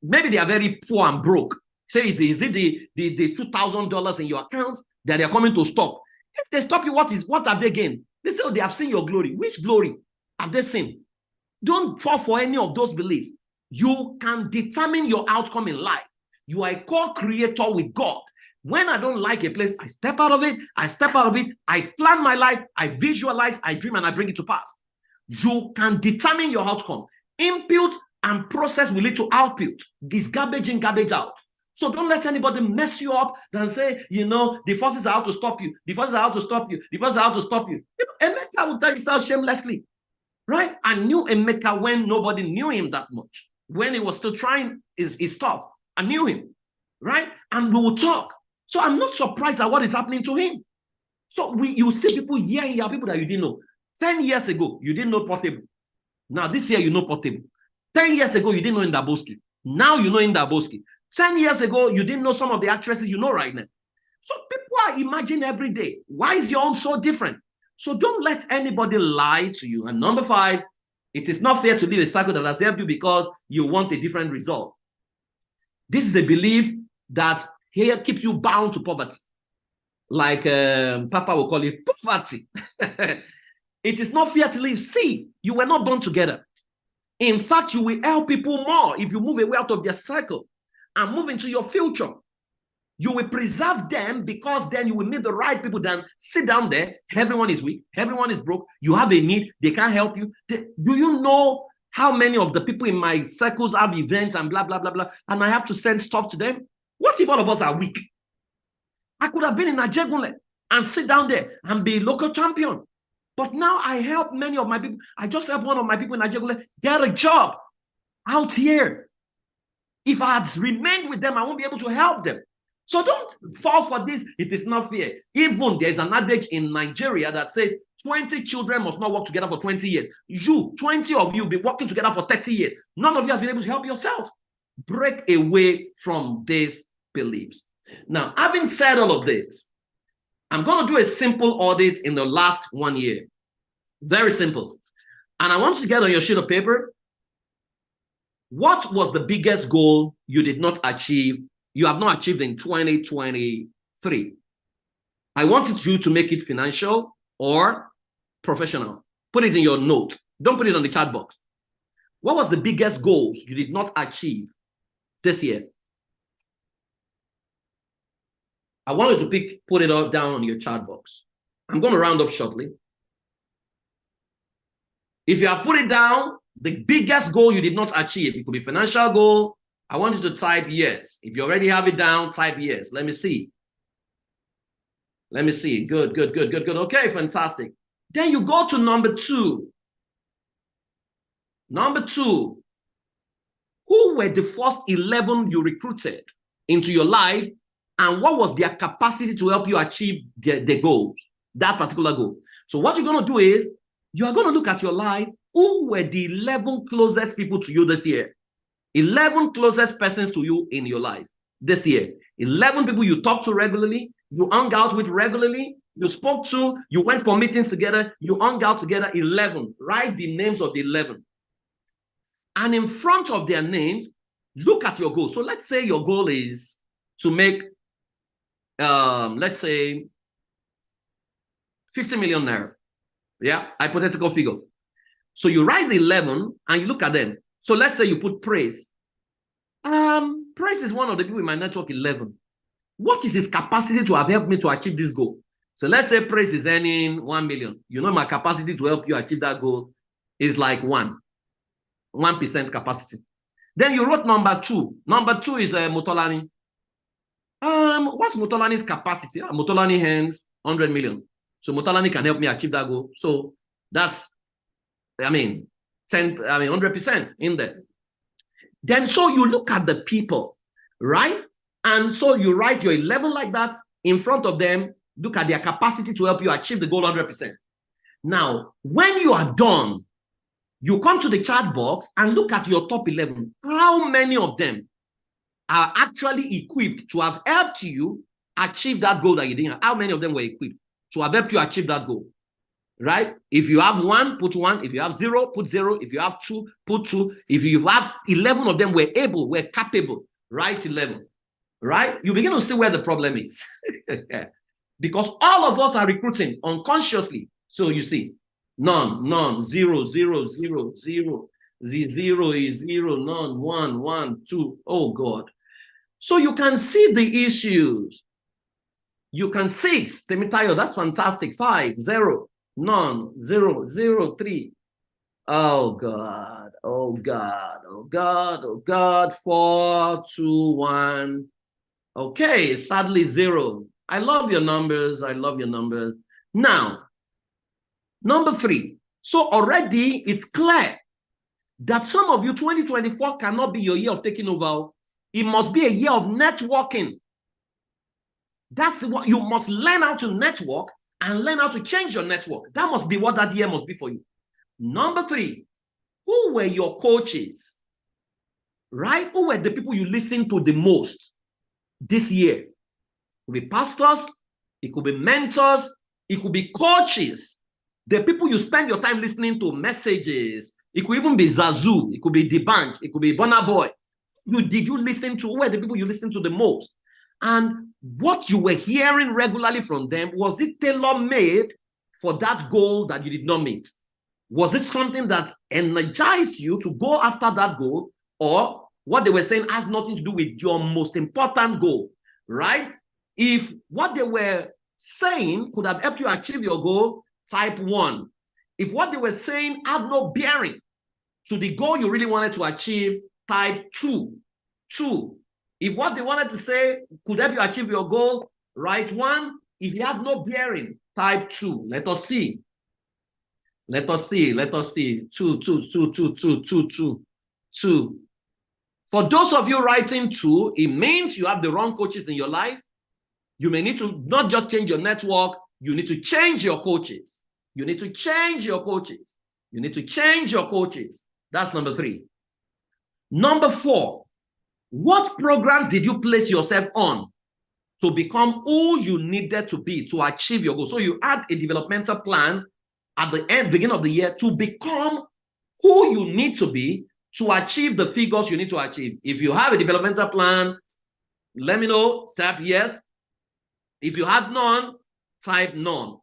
Maybe they are very poor and broke. Say, is it the $2,000 in your account that they are coming to stop? If they stop you, what have they gained? They say, oh, they have seen your glory. Which glory have they seen? Don't fall for any of those beliefs. You can determine your outcome in life. You are a co-creator with God. When I don't like a place, I step out of it. I plan my life. I visualize, I dream, and I bring it to pass. You can determine your outcome. Input and process will lead to output. This garbage in, garbage out. So don't let anybody mess you up and say, the forces are out to stop you. The forces are out to stop you. The forces are out to stop you. Emeka will tell you shamelessly. Right? I knew Emeka when nobody knew him that much. When he was still trying his stuff, I knew him. Right? And we will talk. So I'm not surprised at what is happening to him. So you see people here, people that you didn't know. 10 years ago, you didn't know Portable. Now this year, you know Portable. 10 years ago, you didn't know Ndaboski. Now you know Ndaboski. 10 years ago, you didn't know some of the actresses you know right now. So people are imagining every day. Why is your own so different? So don't let anybody lie to you. And number 5, it is not fair to live a cycle that has helped you because you want a different result. This is a belief that here keeps you bound to poverty. Like Papa will call it poverty. It is not fair to live. See, you were not born together. In fact, you will help people more if you move away out of their cycle and move into your future. You will preserve them because then you will meet the right people. Then sit down there. Everyone is weak. Everyone is broke. You have a need. They can't help you. Do you know how many of the people in my circles have events and blah, blah, blah, blah, and I have to send stuff to them? What if all of us are weak? I could have been in Ajegunle and sit down there and be local champion. But now I help many of my people. I just helped one of my people in Ajegunle get a job out here. If I had remained with them, I won't be able to help them. So don't fall for this. It is not fair. Even there's an adage in Nigeria that says 20 children must not work together for 20 years. 20 of you be working together for 30 years. None of you has been able to help yourself. Break away from these beliefs. Now, having said all of this, I'm going to do a simple audit in the last 1 year. Very simple. And I want you to get on your sheet of paper. What was the biggest goal you did not achieve? You have not achieved in 2023. I wanted you to make it financial or professional. Put it in your note. Don't put it on the chat box. What was the biggest goals you did not achieve this year? I want you to put it all down on your chat box. I'm going to round up shortly. If you have put it down, the biggest goal you did not achieve, it could be financial goal. I want you to type yes. If you already have it down, type yes. Let me see. Let me see. Good, good, good, good, good. Okay, fantastic. Then you go to number 2. Number 2. Who were the first 11 you recruited into your life, and what was their capacity to help you achieve the goals, that particular goal? So what you're going to do is, you are going to look at your life. Who were the 11 closest people to you this year? 11 closest persons to you in your life this year. 11 people you talk to regularly, you hung out with regularly, you spoke to, you went for meetings together, you hung out together. 11. Write the names of the 11. And in front of their names, look at your goal. So let's say your goal is to make, let's say, 50 million naira. Yeah, hypothetical figure. So you write the 11 and you look at them. So let's say you put Praise. Praise is one of the people in my network 11. What is his capacity to have helped me to achieve this goal? So let's say Praise is earning 1 million. You know, my capacity to help you achieve that goal is like 1% capacity. Then you wrote number 2. Number 2 is Motolani. What's Motolani's capacity? Motolani earns 100 million. So Motolani can help me achieve that goal. So that's, 100% in there. Then so you look at the people, right? And so you write your 11 like that in front of them, look at their capacity to help you achieve the goal 100%. Now, when you are done, you come to the chat box and look at your top 11. How many of them are actually equipped to have helped you achieve that goal that you didn't have? How many of them were equipped to have helped you achieve that goal? Right? If you have 1, put 1. If you have 0, put 0. If you have 2, put 2. If you have 11 of them were capable, write 11. Right? You begin to see where the problem is. Because all of us are recruiting unconsciously. So you see, none, 0, 0, 0, 0. The 0 is 0, none, 1, 1, 2. Oh God. So you can see the issues. You can 6. Temitayo, that's fantastic. 5, 0. None, 0, 0, 3. Oh God, oh God, oh God, oh God. 4, 2, 1. Okay, sadly 0. I love your numbers. I love your numbers. Now, number 3. So already it's clear that some of you, 2024 cannot be your year of taking over. It must be a year of networking. That's what you must learn how to network and learn how to change your network. That must be what that year must be for you. Number 3, who were your coaches? Right? Who were the people you listened to the most this year? It could be pastors, it could be mentors, it could be coaches. The people you spend your time listening to, messages. It could even be Zazu, it could be Dibanj, it could be Burna Boy. Did you listen to? Who were the people you listened to the most? And what you were hearing regularly from them, was it tailor-made for that goal that you did not meet? Was it something that energized you to go after that goal? Or what they were saying has nothing to do with your most important goal? right? If what they were saying could have helped you achieve your goal, type 1. If what they were saying had no bearing to the goal you really wanted to achieve, type 2. 2. If what they wanted to say could help you achieve your goal, write 1. If it had no bearing, type 2. Let us see. Let us see. Let us see. 2, 2, 2, 2, 2, 2, 2, 2. For those of you writing 2, it means you have the wrong coaches in your life. You may need to not just change your network, you need to change your coaches. You need to change your coaches. You need to change your coaches. That's number 3. Number 4, what programs did you place yourself on to become who you needed to be to achieve your goal? So you had a developmental plan at the beginning of the year to become who you need to be to achieve the figures you need to achieve. If you have a developmental plan, let me know, type yes. If you have none, type none.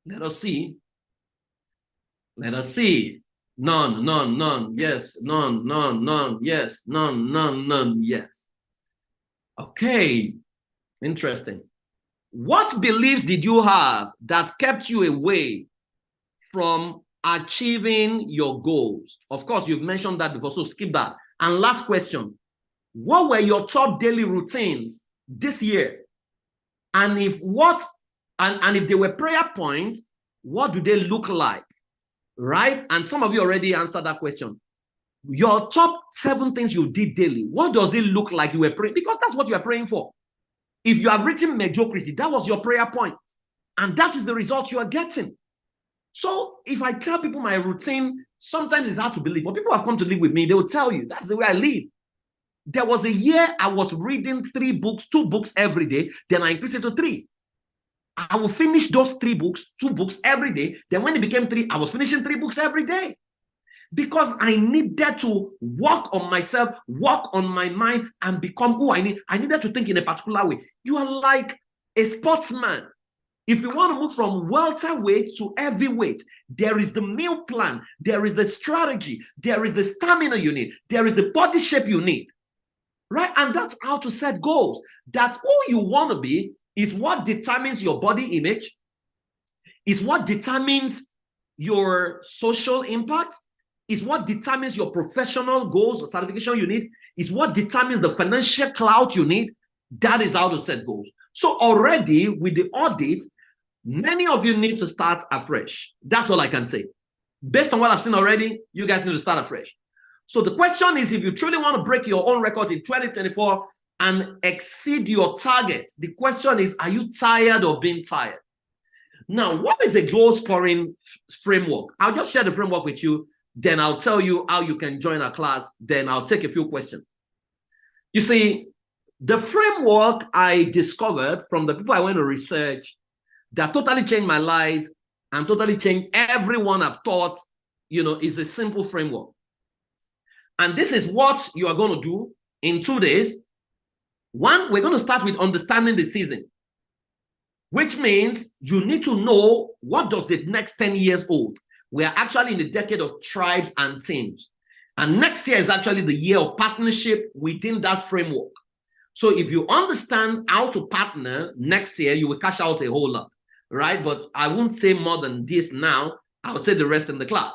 Let us see. Let us see. None, none, none, yes, none, none, none, yes, none, none, none, yes. Okay, interesting. What beliefs did you have that kept you away from achieving your goals? Of course, you've mentioned that before, so skip that. And last question, what were your top daily routines this year? And if if they were prayer points, what do they look like? Right? And some of you already answered that question. Your top 7 things you did daily, what does it look like you were praying? Because that's what you are praying for. If you have written mediocrity, that was your prayer point. And that is the result you are getting. So if I tell people my routine, sometimes it's hard to believe. But people have come to live with me, they will tell you that's the way I live. There was a year I was reading 3 books, 2 books every day. Then I increased it to 3. I will finish those 3 books, 2 books every day. Then when it became 3, I was finishing 3 books every day. Because I needed to work on myself, work on my mind, and become who I need. I needed to think in a particular way. You are like a sportsman. If you want to move from welterweight to heavyweight, there is the meal plan, there is the strategy, there is the stamina you need, there is the body shape you need. Right? And that's how to set goals. That who you want to be is what determines your body image, is what determines your social impact, is what determines your professional goals or certification you need, is what determines the financial clout you need. That is how to set goals. So already with the audit, many of you need to start afresh. That's all I can say. Based on what I've seen already, you guys need to start afresh. So the question is, if you truly want to break your own record in 2024 and exceed your target, the question is, are you tired of being tired? Now, what is a goal scoring framework? I'll just share the framework with you. Then I'll tell you how you can join our class. Then I'll take a few questions. You see, the framework I discovered from the people I went to research that totally changed my life and totally changed everyone I've taught, is a simple framework. And this is what you are going to do in 2 days. 1, we're going to start with understanding the season, which means you need to know what does the next 10 years hold. We are actually in the decade of tribes and teams. And next year is actually the year of partnership within that framework. So if you understand how to partner next year, you will cash out a whole lot, right? But I won't say more than this now. I'll say the rest in the class.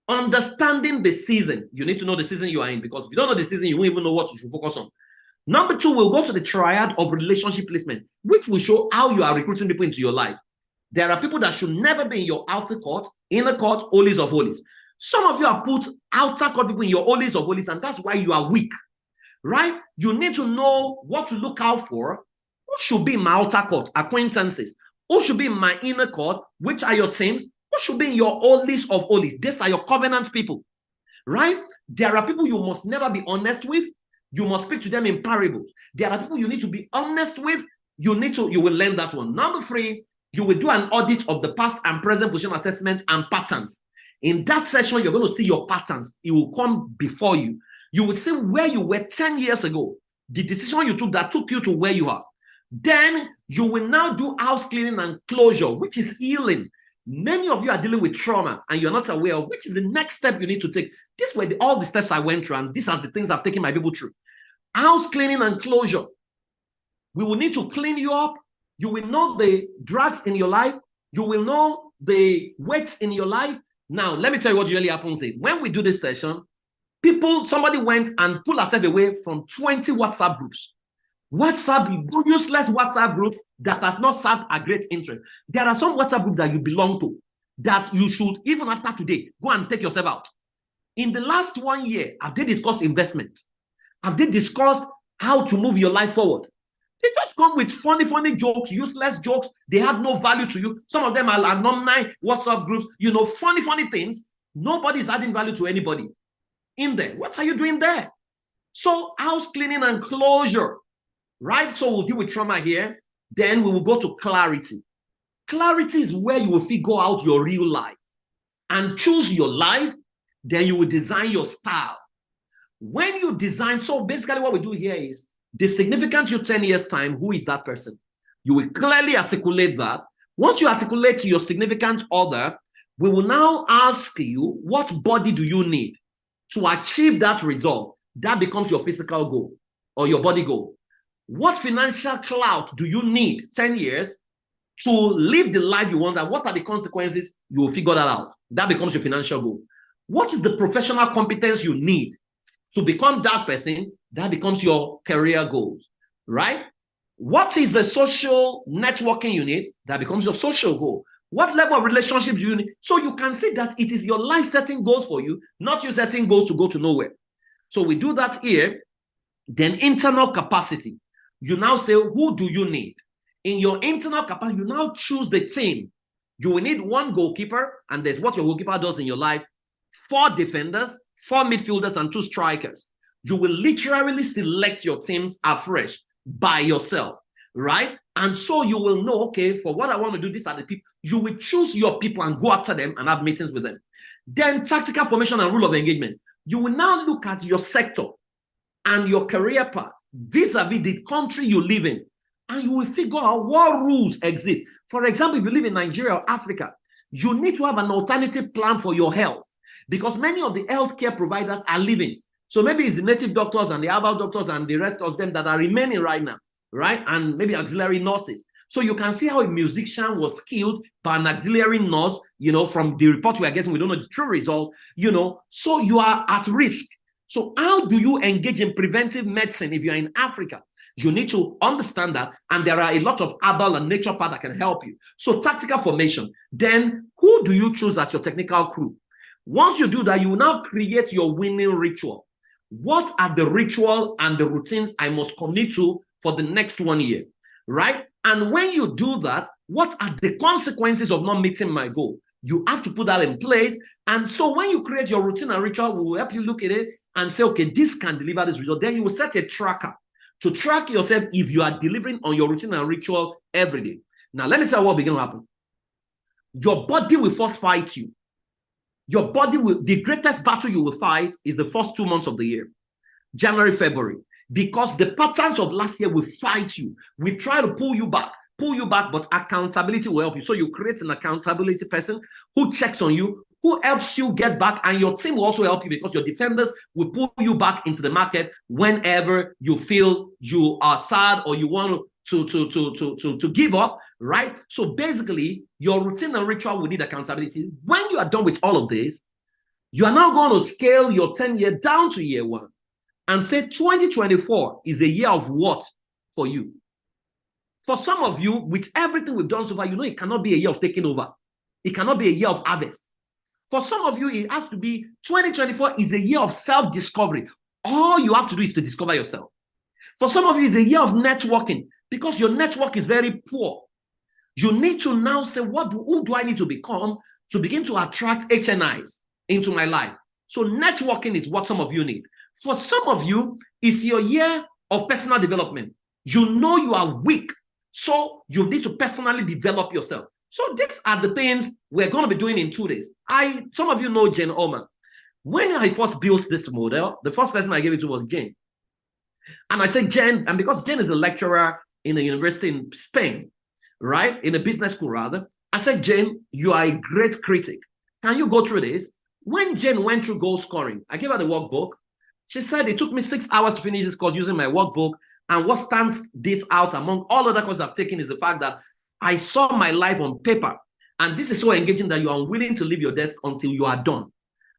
Understanding the season. You need to know the season you are in, because if you don't know the season, you won't even know what you should focus on. Number 2, we'll go to the triad of relationship placement, which will show how you are recruiting people into your life. There are people that should never be in your outer court, inner court, holies of holies. Some of you have put outer court people in your holies of holies, and that's why you are weak, right? You need to know what to look out for. Who should be in my outer court? Acquaintances. Who should be in my inner court? Which are your teams? Who should be in your holies of holies? These are your covenant people, right? There are people you must never be honest with. You must speak to them in parables. There are people you need to be honest with. You will learn that one. Number 3, you will do an audit of the past and present position assessment and patterns. In that session, you're going to see your patterns. It will come before you. You will see where you were 10 years ago, the decision you took that took you to where you are. Then you will now do house cleaning and closure, which is healing. Many of you are dealing with trauma and you're not aware of, which is the next step you need to take. These were all the steps I went through, and these are the things I've taken my people through. House cleaning and closure. We will need to clean you up. You will know the drugs in your life. You will know the weights in your life. Now, let me tell you what usually happens is when we do this session, somebody went and pulled herself away from 20 WhatsApp groups. Useless WhatsApp group that has not served a great interest. There are some WhatsApp groups that you belong to that you should, even after today, go and take yourself out. In the last 1 year, have they discussed investment? Have they discussed how to move your life forward? They just come with funny jokes, useless jokes. They have no value to you. Some of them are alumni WhatsApp groups, funny things. Nobody's adding value to anybody in there. What are you doing there? So house cleaning and closure, right? So we'll deal with trauma here. Then we will go to clarity. Clarity is where you will figure out your real life and choose your life. Then you will design your style. When you design, so basically what we do here is the significant you 10 years time, who is that person? You will clearly articulate that. Once you articulate to your significant other, we will now ask you, what body do you need to achieve that result? That becomes your physical goal or your body goal. What financial clout do you need 10 years to live the life you want? And what are the consequences? You will figure that out. That becomes your financial goal. What is the professional competence you need to become that person? That becomes your career goals, right? What is the social networking you need? That becomes your social goal. What level of relationship do you need? So you can say that it is your life setting goals for you, not you setting goals to go to nowhere. So we do that here. Then internal capacity. You now say, who do you need? In your internal capacity, you now choose the team. You will need one goalkeeper, and there's what your goalkeeper does in your life. 4 defenders, 4 midfielders, and 2 strikers. You will literally select your teams afresh by yourself, right? And so you will know, okay, for what I want to do, these are the people. You will choose your people and go after them and have meetings with them. Then tactical formation and rule of engagement. You will now look at your sector and your career path vis-a-vis the country you live in, and you will figure out what rules exist. For example, if you live in Nigeria or Africa, you need to have an alternative plan for your health because many of the healthcare providers are leaving. So maybe it's the native doctors and the herbal doctors and the rest of them that are remaining right now, right? And maybe auxiliary nurses. So you can see how a musician was killed by an auxiliary nurse, from the report we are getting, we don't know the true result, so you are at risk. So how do you engage in preventive medicine if you're in Africa? You need to understand that, and there are a lot of herbal and nature path that can help you. So tactical formation. Then who do you choose as your technical crew? Once you do that, you will now create your winning ritual. What are the ritual and the routines I must commit to for the next 1 year, right? And when you do that, what are the consequences of not meeting my goal? You have to put that in place. And so when you create your routine and ritual, we will help you look at it and say, okay, this can deliver this result. Then you will set a tracker to track yourself if you are delivering on your routine and ritual every day. Now, let me tell you what will begin to happen. Your body will first fight you. Your body will, the greatest battle you will fight is the first 2 months of the year, January, February, because the patterns of last year will fight you. We try to pull you back, but accountability will help you. So you create an accountability person who checks on you, who helps you get back, and your team will also help you because your defenders will pull you back into the market whenever you feel you are sad or you want to give up, right? So basically, your routine and ritual will need accountability. When you are done with all of this, you are now going to scale your 10-year down to year 1 and say 2024 is a year of what for you? For some of you, with everything we've done so far, it cannot be a year of taking over. It cannot be a year of harvest. For some of you, it has to be 2024 is a year of self-discovery. All you have to do is to discover yourself. For some of you, it's a year of networking because your network is very poor. You need to now say, who do I need to become to begin to attract HNIs into my life? So networking is what some of you need. For some of you, it's your year of personal development. You know you are weak, so you need to personally develop yourself. So these are the things we're going to be doing in 2 days. Some of you know Jane Oman. When I first built this model, the first person I gave it to was Jane. And I said, Jane, and because Jane is a lecturer in a university in Spain, right? In a business school, rather. I said, Jane, you are a great critic. Can you go through this? When Jane went through goal scoring, I gave her the workbook. She said, it took me 6 hours to finish this course using my workbook. And what stands this out among all other courses I've taken is the fact that I saw my life on paper. And this is so engaging that you are unwilling to leave your desk until you are done,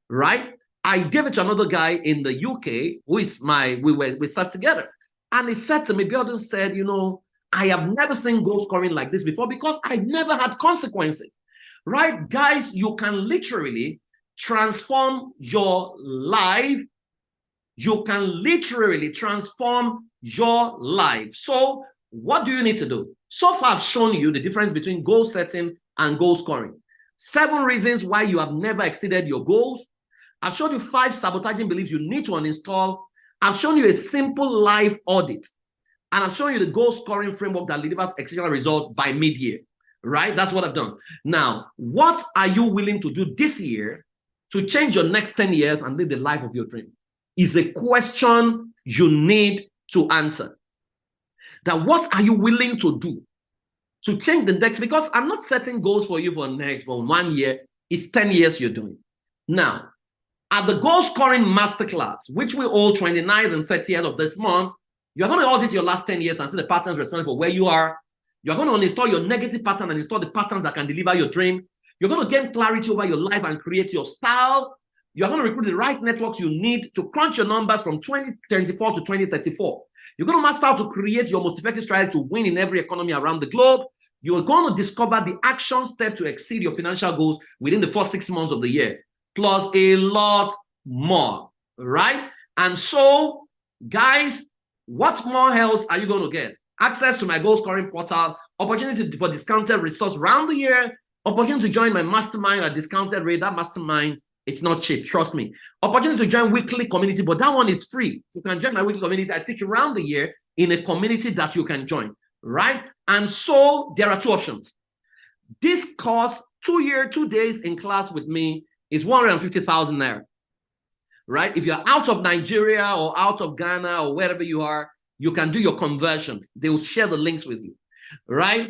right? I gave it to another guy in the UK who is we sat together. And he said to me, Biodun said, you know, I have never seen goal scoring like this before because I never had consequences, right? Guys, you can literally transform your life. You can literally transform your life. So what do you need to do? So far, I've shown you the difference between goal setting and goal scoring. 7 reasons why you have never exceeded your goals. I've shown you 5 sabotaging beliefs you need to uninstall. I've shown you a simple life audit. And I've shown you the goal scoring framework that delivers exceptional results by mid-year, right? That's what I've done. Now, what are you willing to do this year to change your next 10 years and live the life of your dream? Is a question you need to answer. That what are you willing to do to change the next? Because I'm not setting goals for you for 1 year. It's 10 years you're doing. Now, at the goal scoring masterclass, which we hold 29th and 30th of this month, you're going to audit your last 10 years and see the patterns responsible for where you are. You're going to uninstall your negative pattern and install the patterns that can deliver your dream. You're going to gain clarity over your life and create your style. You're going to recruit the right networks you need to crunch your numbers from 2024 to 2034. You're going to master how to create your most effective strategy to win in every economy around the globe. You're going to discover the action step to exceed your financial goals within the first 6 months of the year, plus a lot more, right? And so, guys, what more else are you going to get? Access to my goal scoring portal, opportunity for discounted resource around the year, opportunity to join my mastermind at discounted rate. That mastermind, it's not cheap, trust me. Opportunity to join weekly community, but that one is free. You can join my weekly community. I teach you around the year in a community that you can join, right? And so there are 2 options. This course, 2 days in class with me is 150,000 naira, right? If you're out of Nigeria or out of Ghana or wherever you are, you can do your conversion. They will share the links with you, right?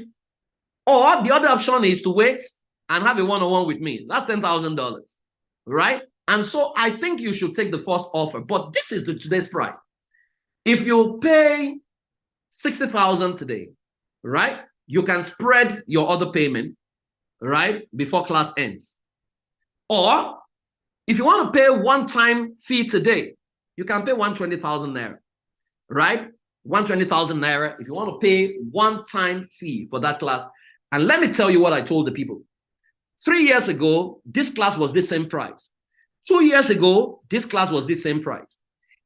Or the other option is to wait and have a one-on-one with me. That's $10,000, right? And so I think you should take the first offer, but this is today's price. If you pay 60,000 today, right? You can spread your other payment, right? Before class ends. Or if you want to pay one-time fee today, you can pay 120,000 naira, right? 120,000 naira if you want to pay one-time fee for that class. And let me tell you what I told the people. 3 years ago, this class was the same price. 2 years ago, this class was the same price.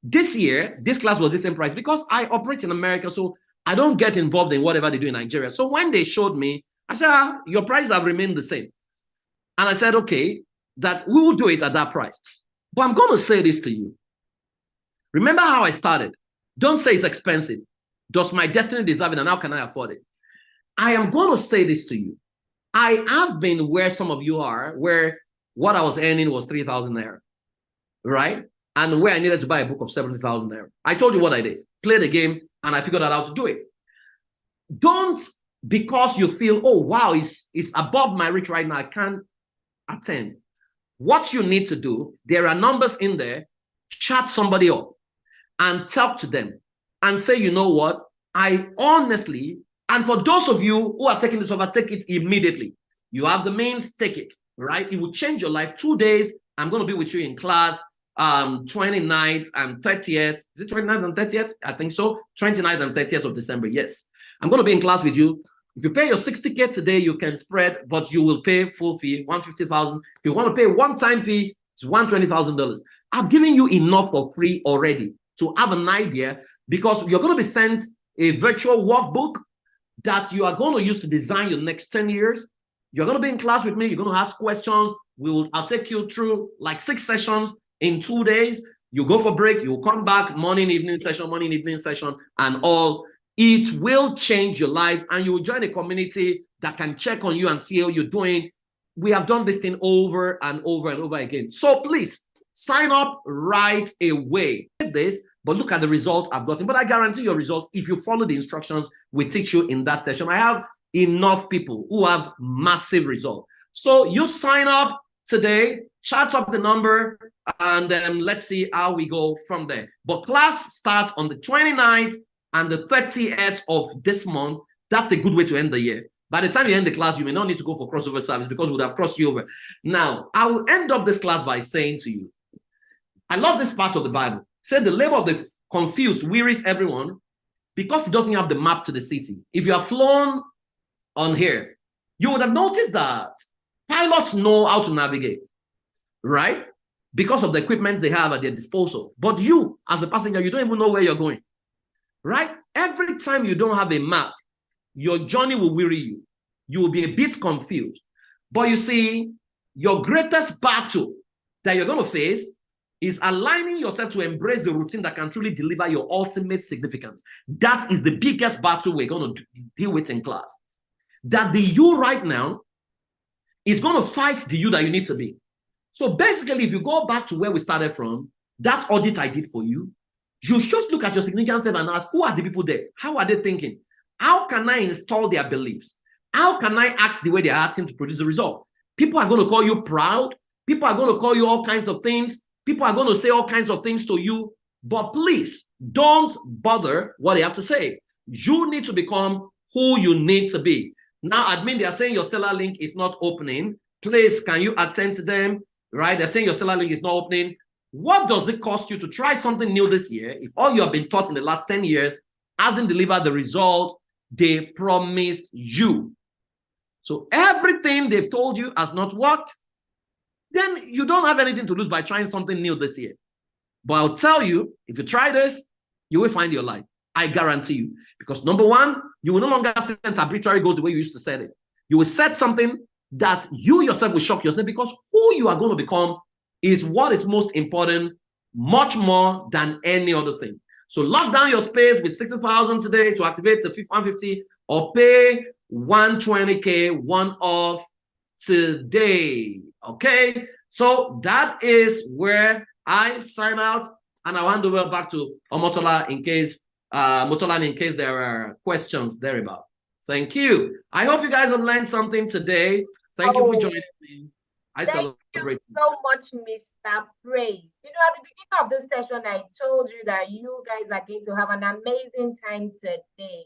This year, this class was the same price because I operate in America, so I don't get involved in whatever they do in Nigeria. So when they showed me, I said, your prices have remained the same. And I said, okay, that we will do it at that price. But I'm going to say this to you. Remember how I started. Don't say it's expensive. Does my destiny deserve it and how can I afford it? I am going to say this to you. I have been where some of you are, where what I was earning was 3,000 naira, right? And where I needed to buy a book of 70,000 naira. I told you what I did. Play the game and I figured out how to do it. Don't, because you feel, oh, wow, it's above my reach right now, I can't attend. What you need to do, there are numbers in there, chat somebody up and talk to them and say, you know what, I honestly, and for those of you who are taking this over, take it immediately. You have the means, take it, right? It will change your life. 2 days, I'm going to be with you in class, 29th and 30th. Is it 29th and 30th? I think so. 29th and 30th of December, yes. I'm going to be in class with you. If you pay your 60K today, you can spread, but you will pay full fee, 150,000. If you want to pay one-time fee, it's $120,000. I've given you enough for free already to have an idea because you're going to be sent a virtual workbook that you are going to use to design your next 10 years. You're going to be in class with me. You're going to ask questions. I'll take you through like 6 sessions in 2 days. You go for break. You'll come back morning, evening session, and all. It will change your life, and you will join a community that can check on you and see how you're doing. We have done this thing over and over and over again. So please sign up right away. This, but look at the results I've gotten. But I guarantee your results if you follow the instructions we teach you in that session. I have enough people who have massive results. So you sign up today, chat up the number, and let's see how we go from there. But class starts on the 29th and the 30th of this month, that's a good way to end the year. By the time you end the class, you may not need to go for crossover service because we would have crossed you over. Now, I will end up this class by saying to you, I love this part of the Bible. It said the labor of the confused wearies everyone because it doesn't have the map to the city. If you have flown on here, you would have noticed that pilots know how to navigate, right? Because of the equipment they have at their disposal. But you, as a passenger, you don't even know where you're going, right? Every time you don't have a map, your journey will weary you. You will be a bit confused. But you see, your greatest battle that you're going to face is aligning yourself to embrace the routine that can truly deliver your ultimate significance. That is the biggest battle we're going to deal with in class. That the you right now is going to fight the you that you need to be. So basically, if you go back to where we started from, that audit I did for you, you just look at your significant self and ask, who are the people there? How are they thinking? How can I install their beliefs? How can I act the way they're acting to produce a result? People are going to call you proud. People are going to call you all kinds of things. People are going to say all kinds of things to you. But please, don't bother what they have to say. You need to become who you need to be. Now, admin, they are saying your seller link is not opening. Please, can you attend to them? Right? They're saying your seller link is not opening. What does it cost you to try something new this year if all you have been taught in the last 10 years hasn't delivered the result they promised you? So everything they've told you has not worked. Then you don't have anything to lose by trying something new this year. But I'll tell you, if you try this, you will find your life. I guarantee you. Because number one, you will no longer set arbitrary goals the way you used to set it. You will set something that you yourself will shock yourself, because who you are going to become is what is most important, much more than any other thing. So lock down your space with 60,000 today to activate the 150, or pay 120K one off today. Okay, so that is where I sign out, and I'll hand over back to Omotola in case there are questions thereabout. Thank you. I hope you guys have learned something today. Thank you for joining me. Thank you so much, Mr. Praise. You know, at the beginning of this session, I told you that you guys are going to have an amazing time today.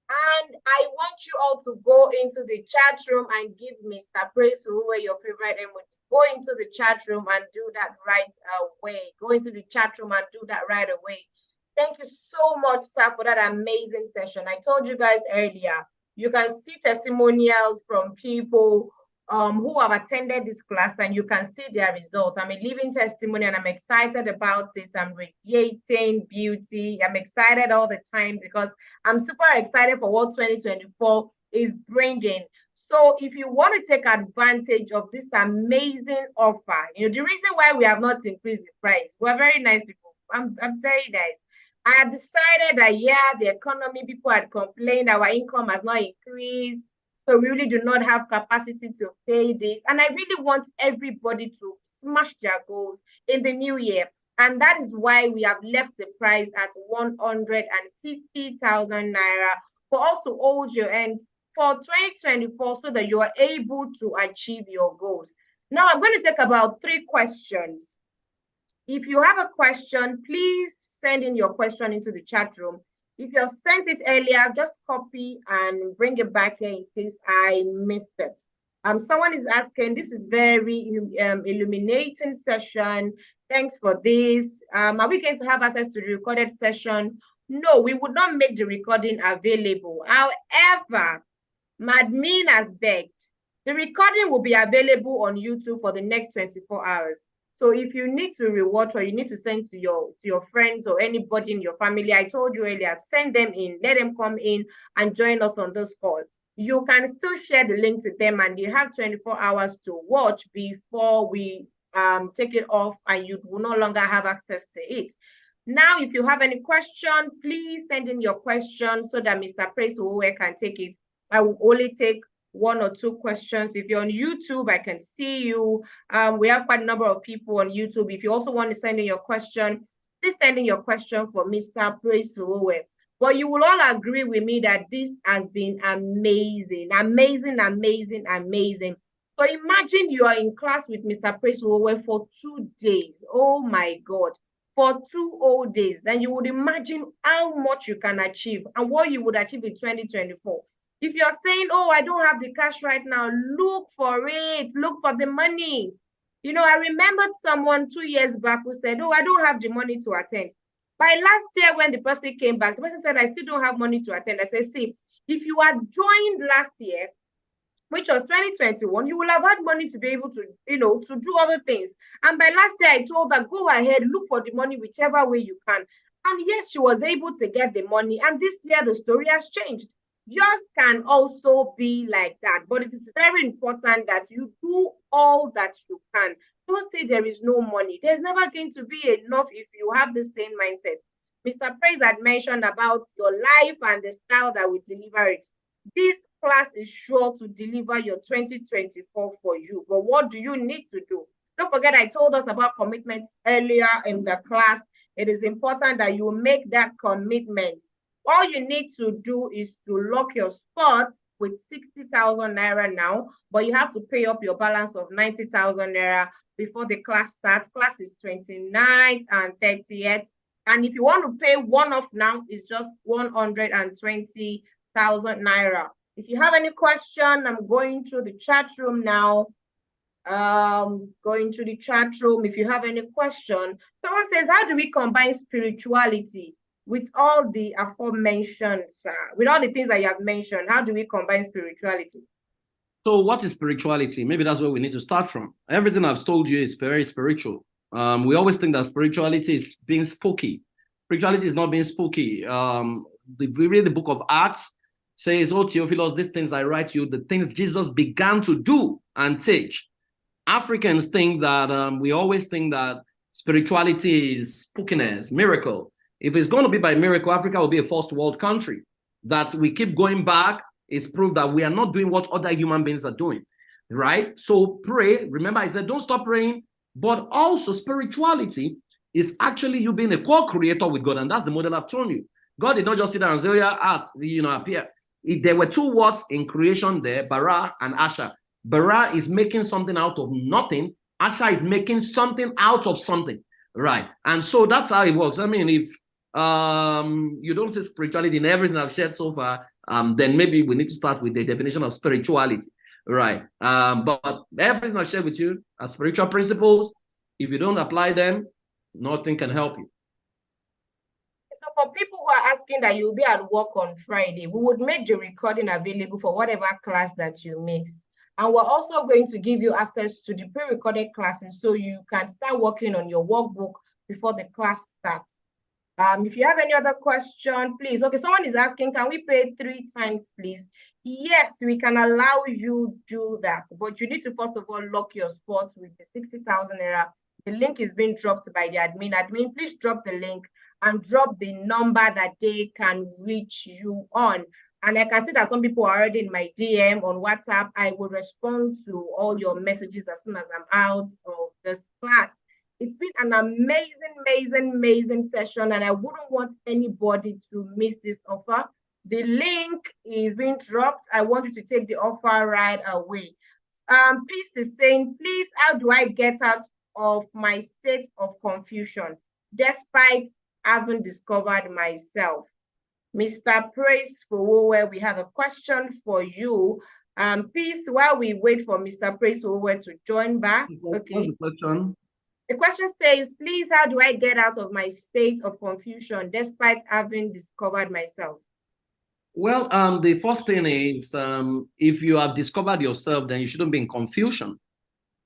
And I want you all to go into the chat room and give Mr. Praise Fowowe your favorite emoji. Go into the chat room and do that right away. Go into the chat room and do that right away. Thank you so much, sir, for that amazing session. I told you guys earlier, you can see testimonials from people who have attended this class, and you can see their results. I'm a living testimony, and I'm excited about it. I'm radiating beauty. I'm excited all the time because I'm super excited for what 2024 is bringing. So if you want to take advantage of this amazing offer, you know, the reason why we have not increased the price, we're very nice people. I'm very nice. I had decided that, yeah, the economy, people had complained, our income has not increased. So we really do not have capacity to pay this. And I really want everybody to smash their goals in the new year. And that is why we have left the price at 150,000 naira for us to hold your end for 2024 so that you are able to achieve your goals. Now, I'm going to take about 3 questions. If you have a question, please send in your question into the chat room. If you have sent it earlier, just copy and bring it back here in case I missed it. Someone is asking, this is very illuminating session. Thanks for this. Are we going to have access to the recorded session? No, we would not make the recording available. However, Madmin has begged. The recording will be available on YouTube for the next 24 hours. So if you need to rewatch or you need to send to your friends or anybody in your family, I told you earlier, send them in, let them come in and join us on this call. You can still share the link to them, and you have 24 hours to watch before we take it off and you will no longer have access to it. Now, if you have any question, please send in your question so that Mr. Praise Fowowe can take it. I will only take 1 or 2 questions. If you're on YouTube, I can see you. We have quite a number of people on YouTube. If you also want to send in your question, please send in your question for Mr. Praise Fowowe. But you will all agree with me that this has been amazing, amazing, amazing, amazing. So imagine you are in class with Mr. Praise Fowowe for 2 days. Oh my God. for 2 whole days, then you would imagine how much you can achieve and what you would achieve in 2024. If you're saying, oh, I don't have the cash right now, look for it, look for the money. You know, I remembered someone 2 years back who said, oh, I don't have the money to attend. By last year, when the person came back, the person said, I still don't have money to attend. I said, see, if you had joined last year, which was 2021, you will have had money to be able to, you know, to do other things. And by last year, I told her, go ahead, look for the money whichever way you can. And yes, she was able to get the money. And this year, the story has changed. Yours can also be like that. But it is very important that you do all that you can. Don't say there is no money. There's never going to be enough if you have the same mindset. Mr. Praise had mentioned about your life and the style that will deliver it. This class is sure to deliver your 2024 for you. But what do you need to do? Don't forget, I told us about commitments earlier in the class. It is important that you make that commitment. All you need to do is to lock your spot with 60,000 naira now, but you have to pay up your balance of 90,000 naira before the class starts. Class is 29th and 30th. And if you want to pay one-off now, it's just 120,000 naira. If you have any question, I'm going through the chat room now. Going to the chat room. If you have any question, someone says, how do we combine spirituality with all the aforementioned, with all the things that you have mentioned? How do we combine spirituality? So what is spirituality? Maybe that's where we need to start from. Everything I've told you is very spiritual. We always think that spirituality is being spooky. Spirituality is not being spooky. We read the book of Acts, says, oh, Theophilus, these things I write you, the things Jesus began to do and teach. Africans think that, we always think that spirituality is spookiness, miracle. If it's going to be by miracle, Africa will be a first world country. That we keep going back is proof that we are not doing what other human beings are doing, right? So pray. Remember, I said, don't stop praying. But also spirituality is actually you being a co-creator with God. And that's the model I've shown you. God did not just sit down and say, oh, yeah, art, appear. There were two words in creation there, bara and asha. Bara is making something out of nothing. Asha is making something out of something, right? And so that's how it works. I mean, if you don't see spirituality in everything I've shared so far, then maybe we need to start with the definition of spirituality, right? But everything I've shared with you are spiritual principles. If you don't apply them, nothing can help you. So for people who are asking that you'll be at work on Friday, we would make the recording available for whatever class that you miss. And we're also going to give you access to the pre-recorded classes so you can start working on your workbook before the class starts. If you have any other question, please. Okay, someone is asking, can we pay 3 times, please? Yes, we can allow you do that, but you need to first of all lock your spot with the 60,000 naira. The link is being dropped by the admin. Admin, please drop the link and drop the number that they can reach you on. And I can see that some people are already in my DM on WhatsApp. I will respond to all your messages as soon as I'm out of this class. It's been an amazing session, and I wouldn't want anybody to miss this offer. The link is being dropped. I want you to take the offer right away. Peace is saying, please, how do I get out of my state of confusion despite having discovered myself? Mr. Praise Fowowe, we have a question for you. Peace, while we wait for Mr. Praise Fowowe to join back. Okay. What's the question? The question says, please, how do I get out of my state of confusion despite having discovered myself? Well, the first thing is, if you have discovered yourself, then you shouldn't be in confusion.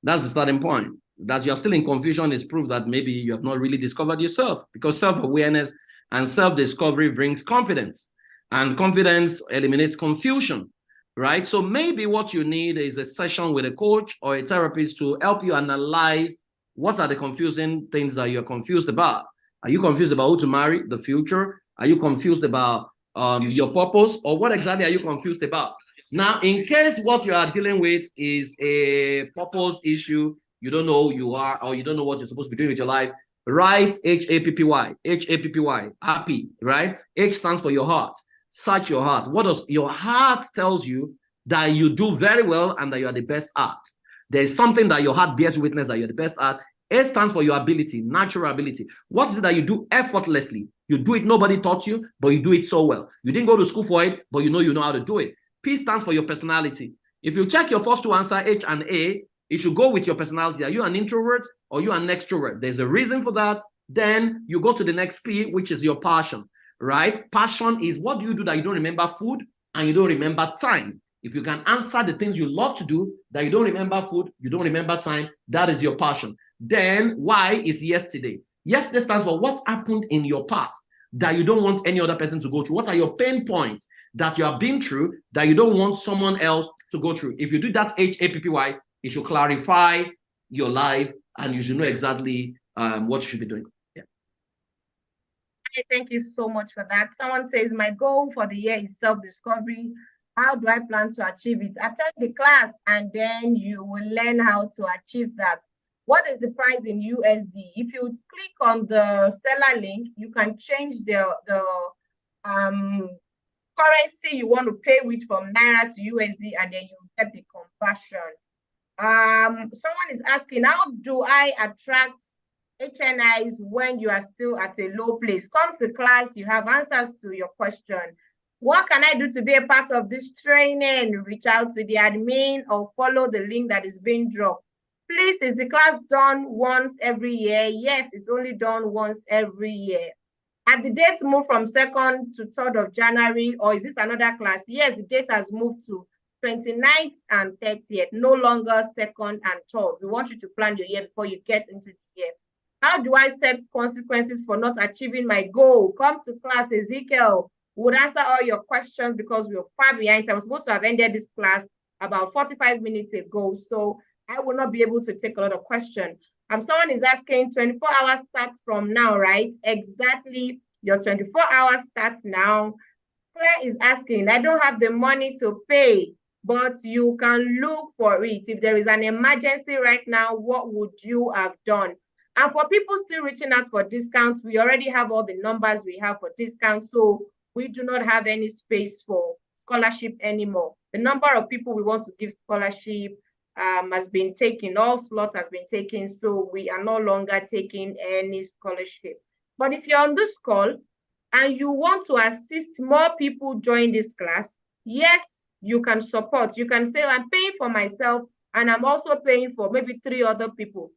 That's the starting point. That you're still in confusion is proof that maybe you have not really discovered yourself, because self-awareness and self-discovery brings confidence, and confidence eliminates confusion, right? So maybe what you need is a session with a coach or a therapist to help you analyze what are the confusing things that you're confused about. Are you confused about who to marry, the future? Are you confused about your purpose, or what exactly are you confused about? Now, in case what you are dealing with is a purpose issue, you don't know who you are, or you don't know what you're supposed to be doing with your life, write HAPPY, HAPPY, happy, right? H stands for your heart. Search your heart. What does your heart tells you that you do very well and that you are the best at? There's something that your heart bears witness that you're the best at. A stands for your ability, natural ability. What is it that you do effortlessly? You do it, nobody taught you, but you do it so well. You didn't go to school for it, but you know how to do it. P stands for your personality. If you check your first two answers, H and A, it should go with your personality. Are you an introvert or you an extrovert? There's a reason for that. Then you go to the next P, which is your passion, right? Passion is what do you do that you don't remember food and you don't remember time. If you can answer the things you love to do, that you don't remember food, you don't remember time, that is your passion. Then Y is yesterday. Yesterday stands for what happened in your past that you don't want any other person to go through. What are your pain points that you have been through that you don't want someone else to go through? If you do that HAPPY, it should clarify your life and you should know exactly what you should be doing. Yeah. Thank you so much for that. Someone says, my goal for the year is self-discovery. How do I plan to achieve it? Attend the class and then you will learn how to achieve that. What is the price in USD? If you click on the seller link, you can change the currency you want to pay with from Naira to USD, and then you get the conversion. Someone is asking, how do I attract HNIs when you are still at a low place? Come to class, you have answers to your question. What can I do to be a part of this training? Reach out to the admin or follow the link that is being dropped. Please, is the class done once every year? Yes, it's only done once every year. Have the dates moved from 2nd to 3rd of January, or is this another class? Yes, the date has moved to 29th and 30th, no longer 2nd and 3rd. We want you to plan your year before you get into the year. How do I set consequences for not achieving my goal? Come to class, Ezekiel. We'll answer all your questions because we're far behind. I was supposed to have ended this class about 45 minutes ago, so I will not be able to take a lot of questions. Someone is asking, 24 hours starts from now, right? Exactly. Your 24 hours starts now. Claire is asking, I don't have the money to pay, but you can look for it. If there is an emergency right now, what would you have done? And for people still reaching out for discounts, we already have all the numbers we have for discounts, so we do not have any space for scholarship anymore. The number of people we want to give scholarship has been taken, all slots has been taken, so we are no longer taking any scholarship. But if you're on this call and you want to assist more people join this class, yes, you can support. You can say, I'm paying for myself and I'm also paying for maybe 3 other people.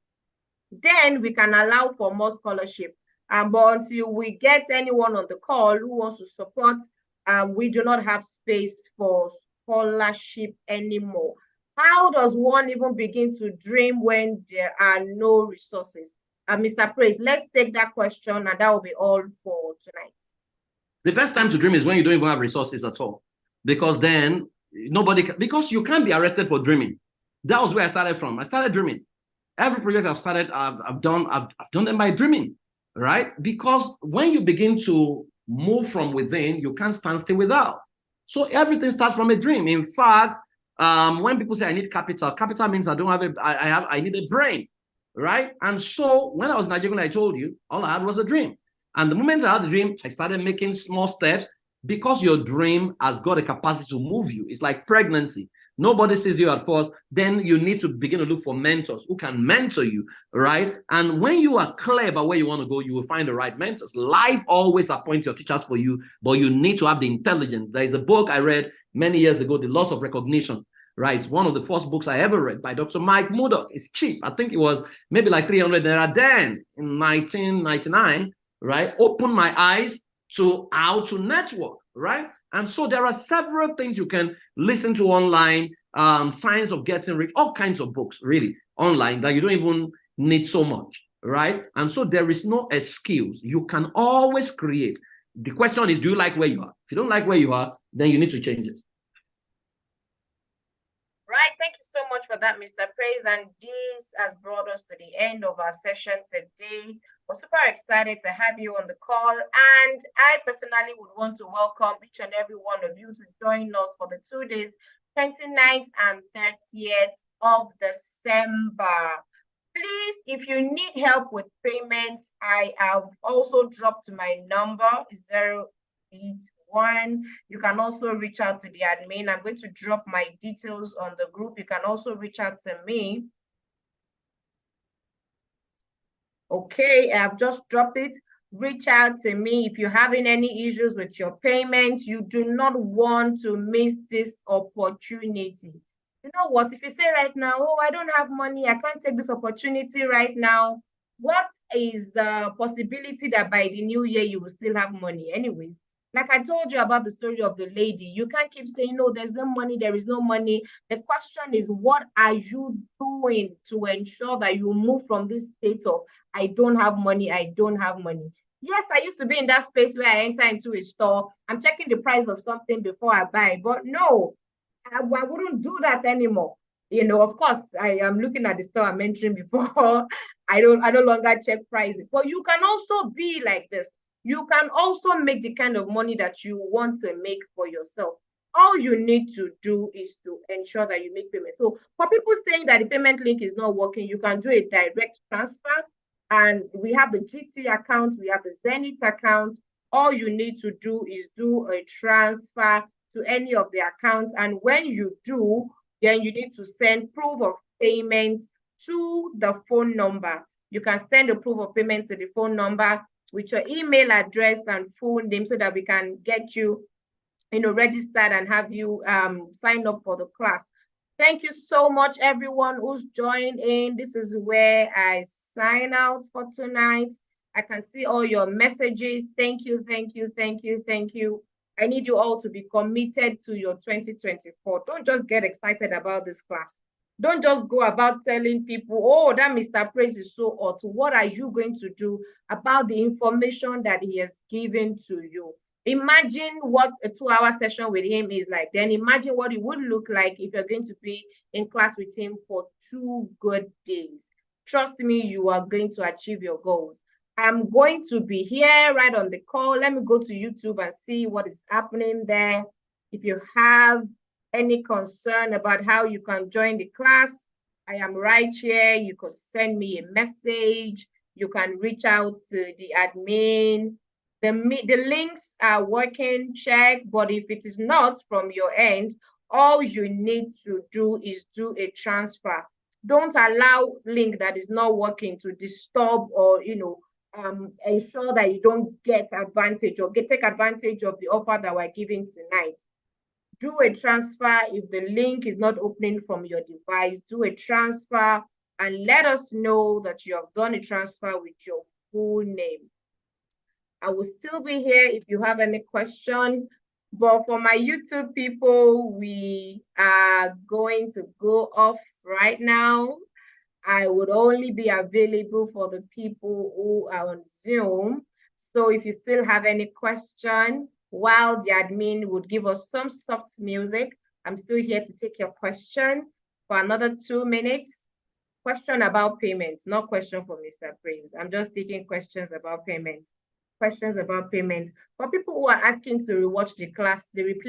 Then we can allow for more scholarship. But until we get anyone on the call who wants to support, we do not have space for scholarship anymore. How does one even begin to dream when there are no resources? Mr. Praise, let's take that question, and that will be all for tonight. The best time to dream is when you don't even have resources at all, because then because you can't be arrested for dreaming. That was where I started from. I started dreaming. Every project I've started, I've done them by dreaming, right? Because when you begin to move from within, you can't stand still without. So everything starts from a dream. In fact, when people say I need capital means I don't have I need a brain, right? And so when I was in Nigeria, I told you, all I had was a dream. And the moment I had a dream, I started making small steps, because your dream has got a capacity to move you. It's like pregnancy. Nobody sees you at first. Then you need to begin to look for mentors who can mentor you, right? And when you are clear about where you want to go, you will find the right mentors. Life always appoints your teachers for you, but you need to have the intelligence. There is a book I read many years ago, The Loss of Recognition, right? It's one of the first books I ever read by Dr. Mike Murdoch. It's cheap. I think it was maybe like 300 Naira then in 1999, right? Opened my eyes to how to network, right? And so there are several things you can listen to online, Science of Getting Rich, all kinds of books really online that you don't even need so much, right? And so there is no excuse. You can always create. The question is, do you like where you are? If you don't like where you are, then you need to change it. Right. Thank you so much for that, Mr. Praise. And this has brought us to the end of our session today. We're super excited to have you on the call. And I personally would want to welcome each and every one of you to join us for the 2 days, 29th and 30th of December. Please, if you need help with payments, I have also dropped my number, 081. You can also reach out to the admin. I'm going to drop my details on the group. You can also reach out to me. Okay, I've just dropped it. Reach out to me if you're having any issues with your payments. You do not want to miss this opportunity. You know what? If you say right now, oh, I don't have money, I can't take this opportunity right now, what is the possibility that by the new year you will still have money? Anyways, like I told you about the story of the lady, you can't keep saying, no, there's no money, there is no money. The question is, what are you doing to ensure that you move from this state of, I don't have money, I don't have money? Yes, I used to be in that space where I enter into a store, I'm checking the price of something before I buy, but no, I wouldn't do that anymore. You know, of course, I am looking at the store I'm entering before. I no longer check prices. But you can also be like this. You can also make the kind of money that you want to make for yourself. All you need to do is to ensure that you make payment. So for people saying that the payment link is not working, you can do a direct transfer. And we have the GT account, we have the Zenith account. All you need to do is do a transfer to any of the accounts. And when you do, then you need to send proof of payment to the phone number. You can send a proof of payment to the phone number with your email address and full name so that we can get you, registered and have you sign up for the class. Thank you so much, everyone who's joined in. This is where I sign out for tonight. I can see all your messages. Thank you, thank you, thank you, thank you. I need you all to be committed to your 2024. Don't just get excited about this class. Don't just go about telling people, oh, that Mr. Praise is so hot. What are you going to do about the information that he has given to you? Imagine what a 2-hour session with him is like. Then imagine what it would look like if you're going to be in class with him for 2 good days. Trust me, you are going to achieve your goals. I'm going to be here right on the call. Let me go to YouTube and see what is happening there. If you have any concern about how you can join the class, I am right here. You could send me a message. You can reach out to the admin. The links are working, check, but if it is not from your end, all you need to do is do a transfer. Don't allow link that is not working to disturb or, ensure that you don't get advantage or take advantage of the offer that we're giving tonight. Do a transfer. If the link is not opening from your device, do a transfer and let us know that you have done a transfer with your full name. I will still be here if you have any question. But for my YouTube people, we are going to go off right now. I would only be available for the people who are on Zoom. So if you still have any question, while the admin would give us some soft music, I'm still here to take your question for another 2 minutes. Question about payments, not question for Mr. Praise. I'm just taking questions about payments. Questions about payments. For people who are asking to rewatch the class, the replay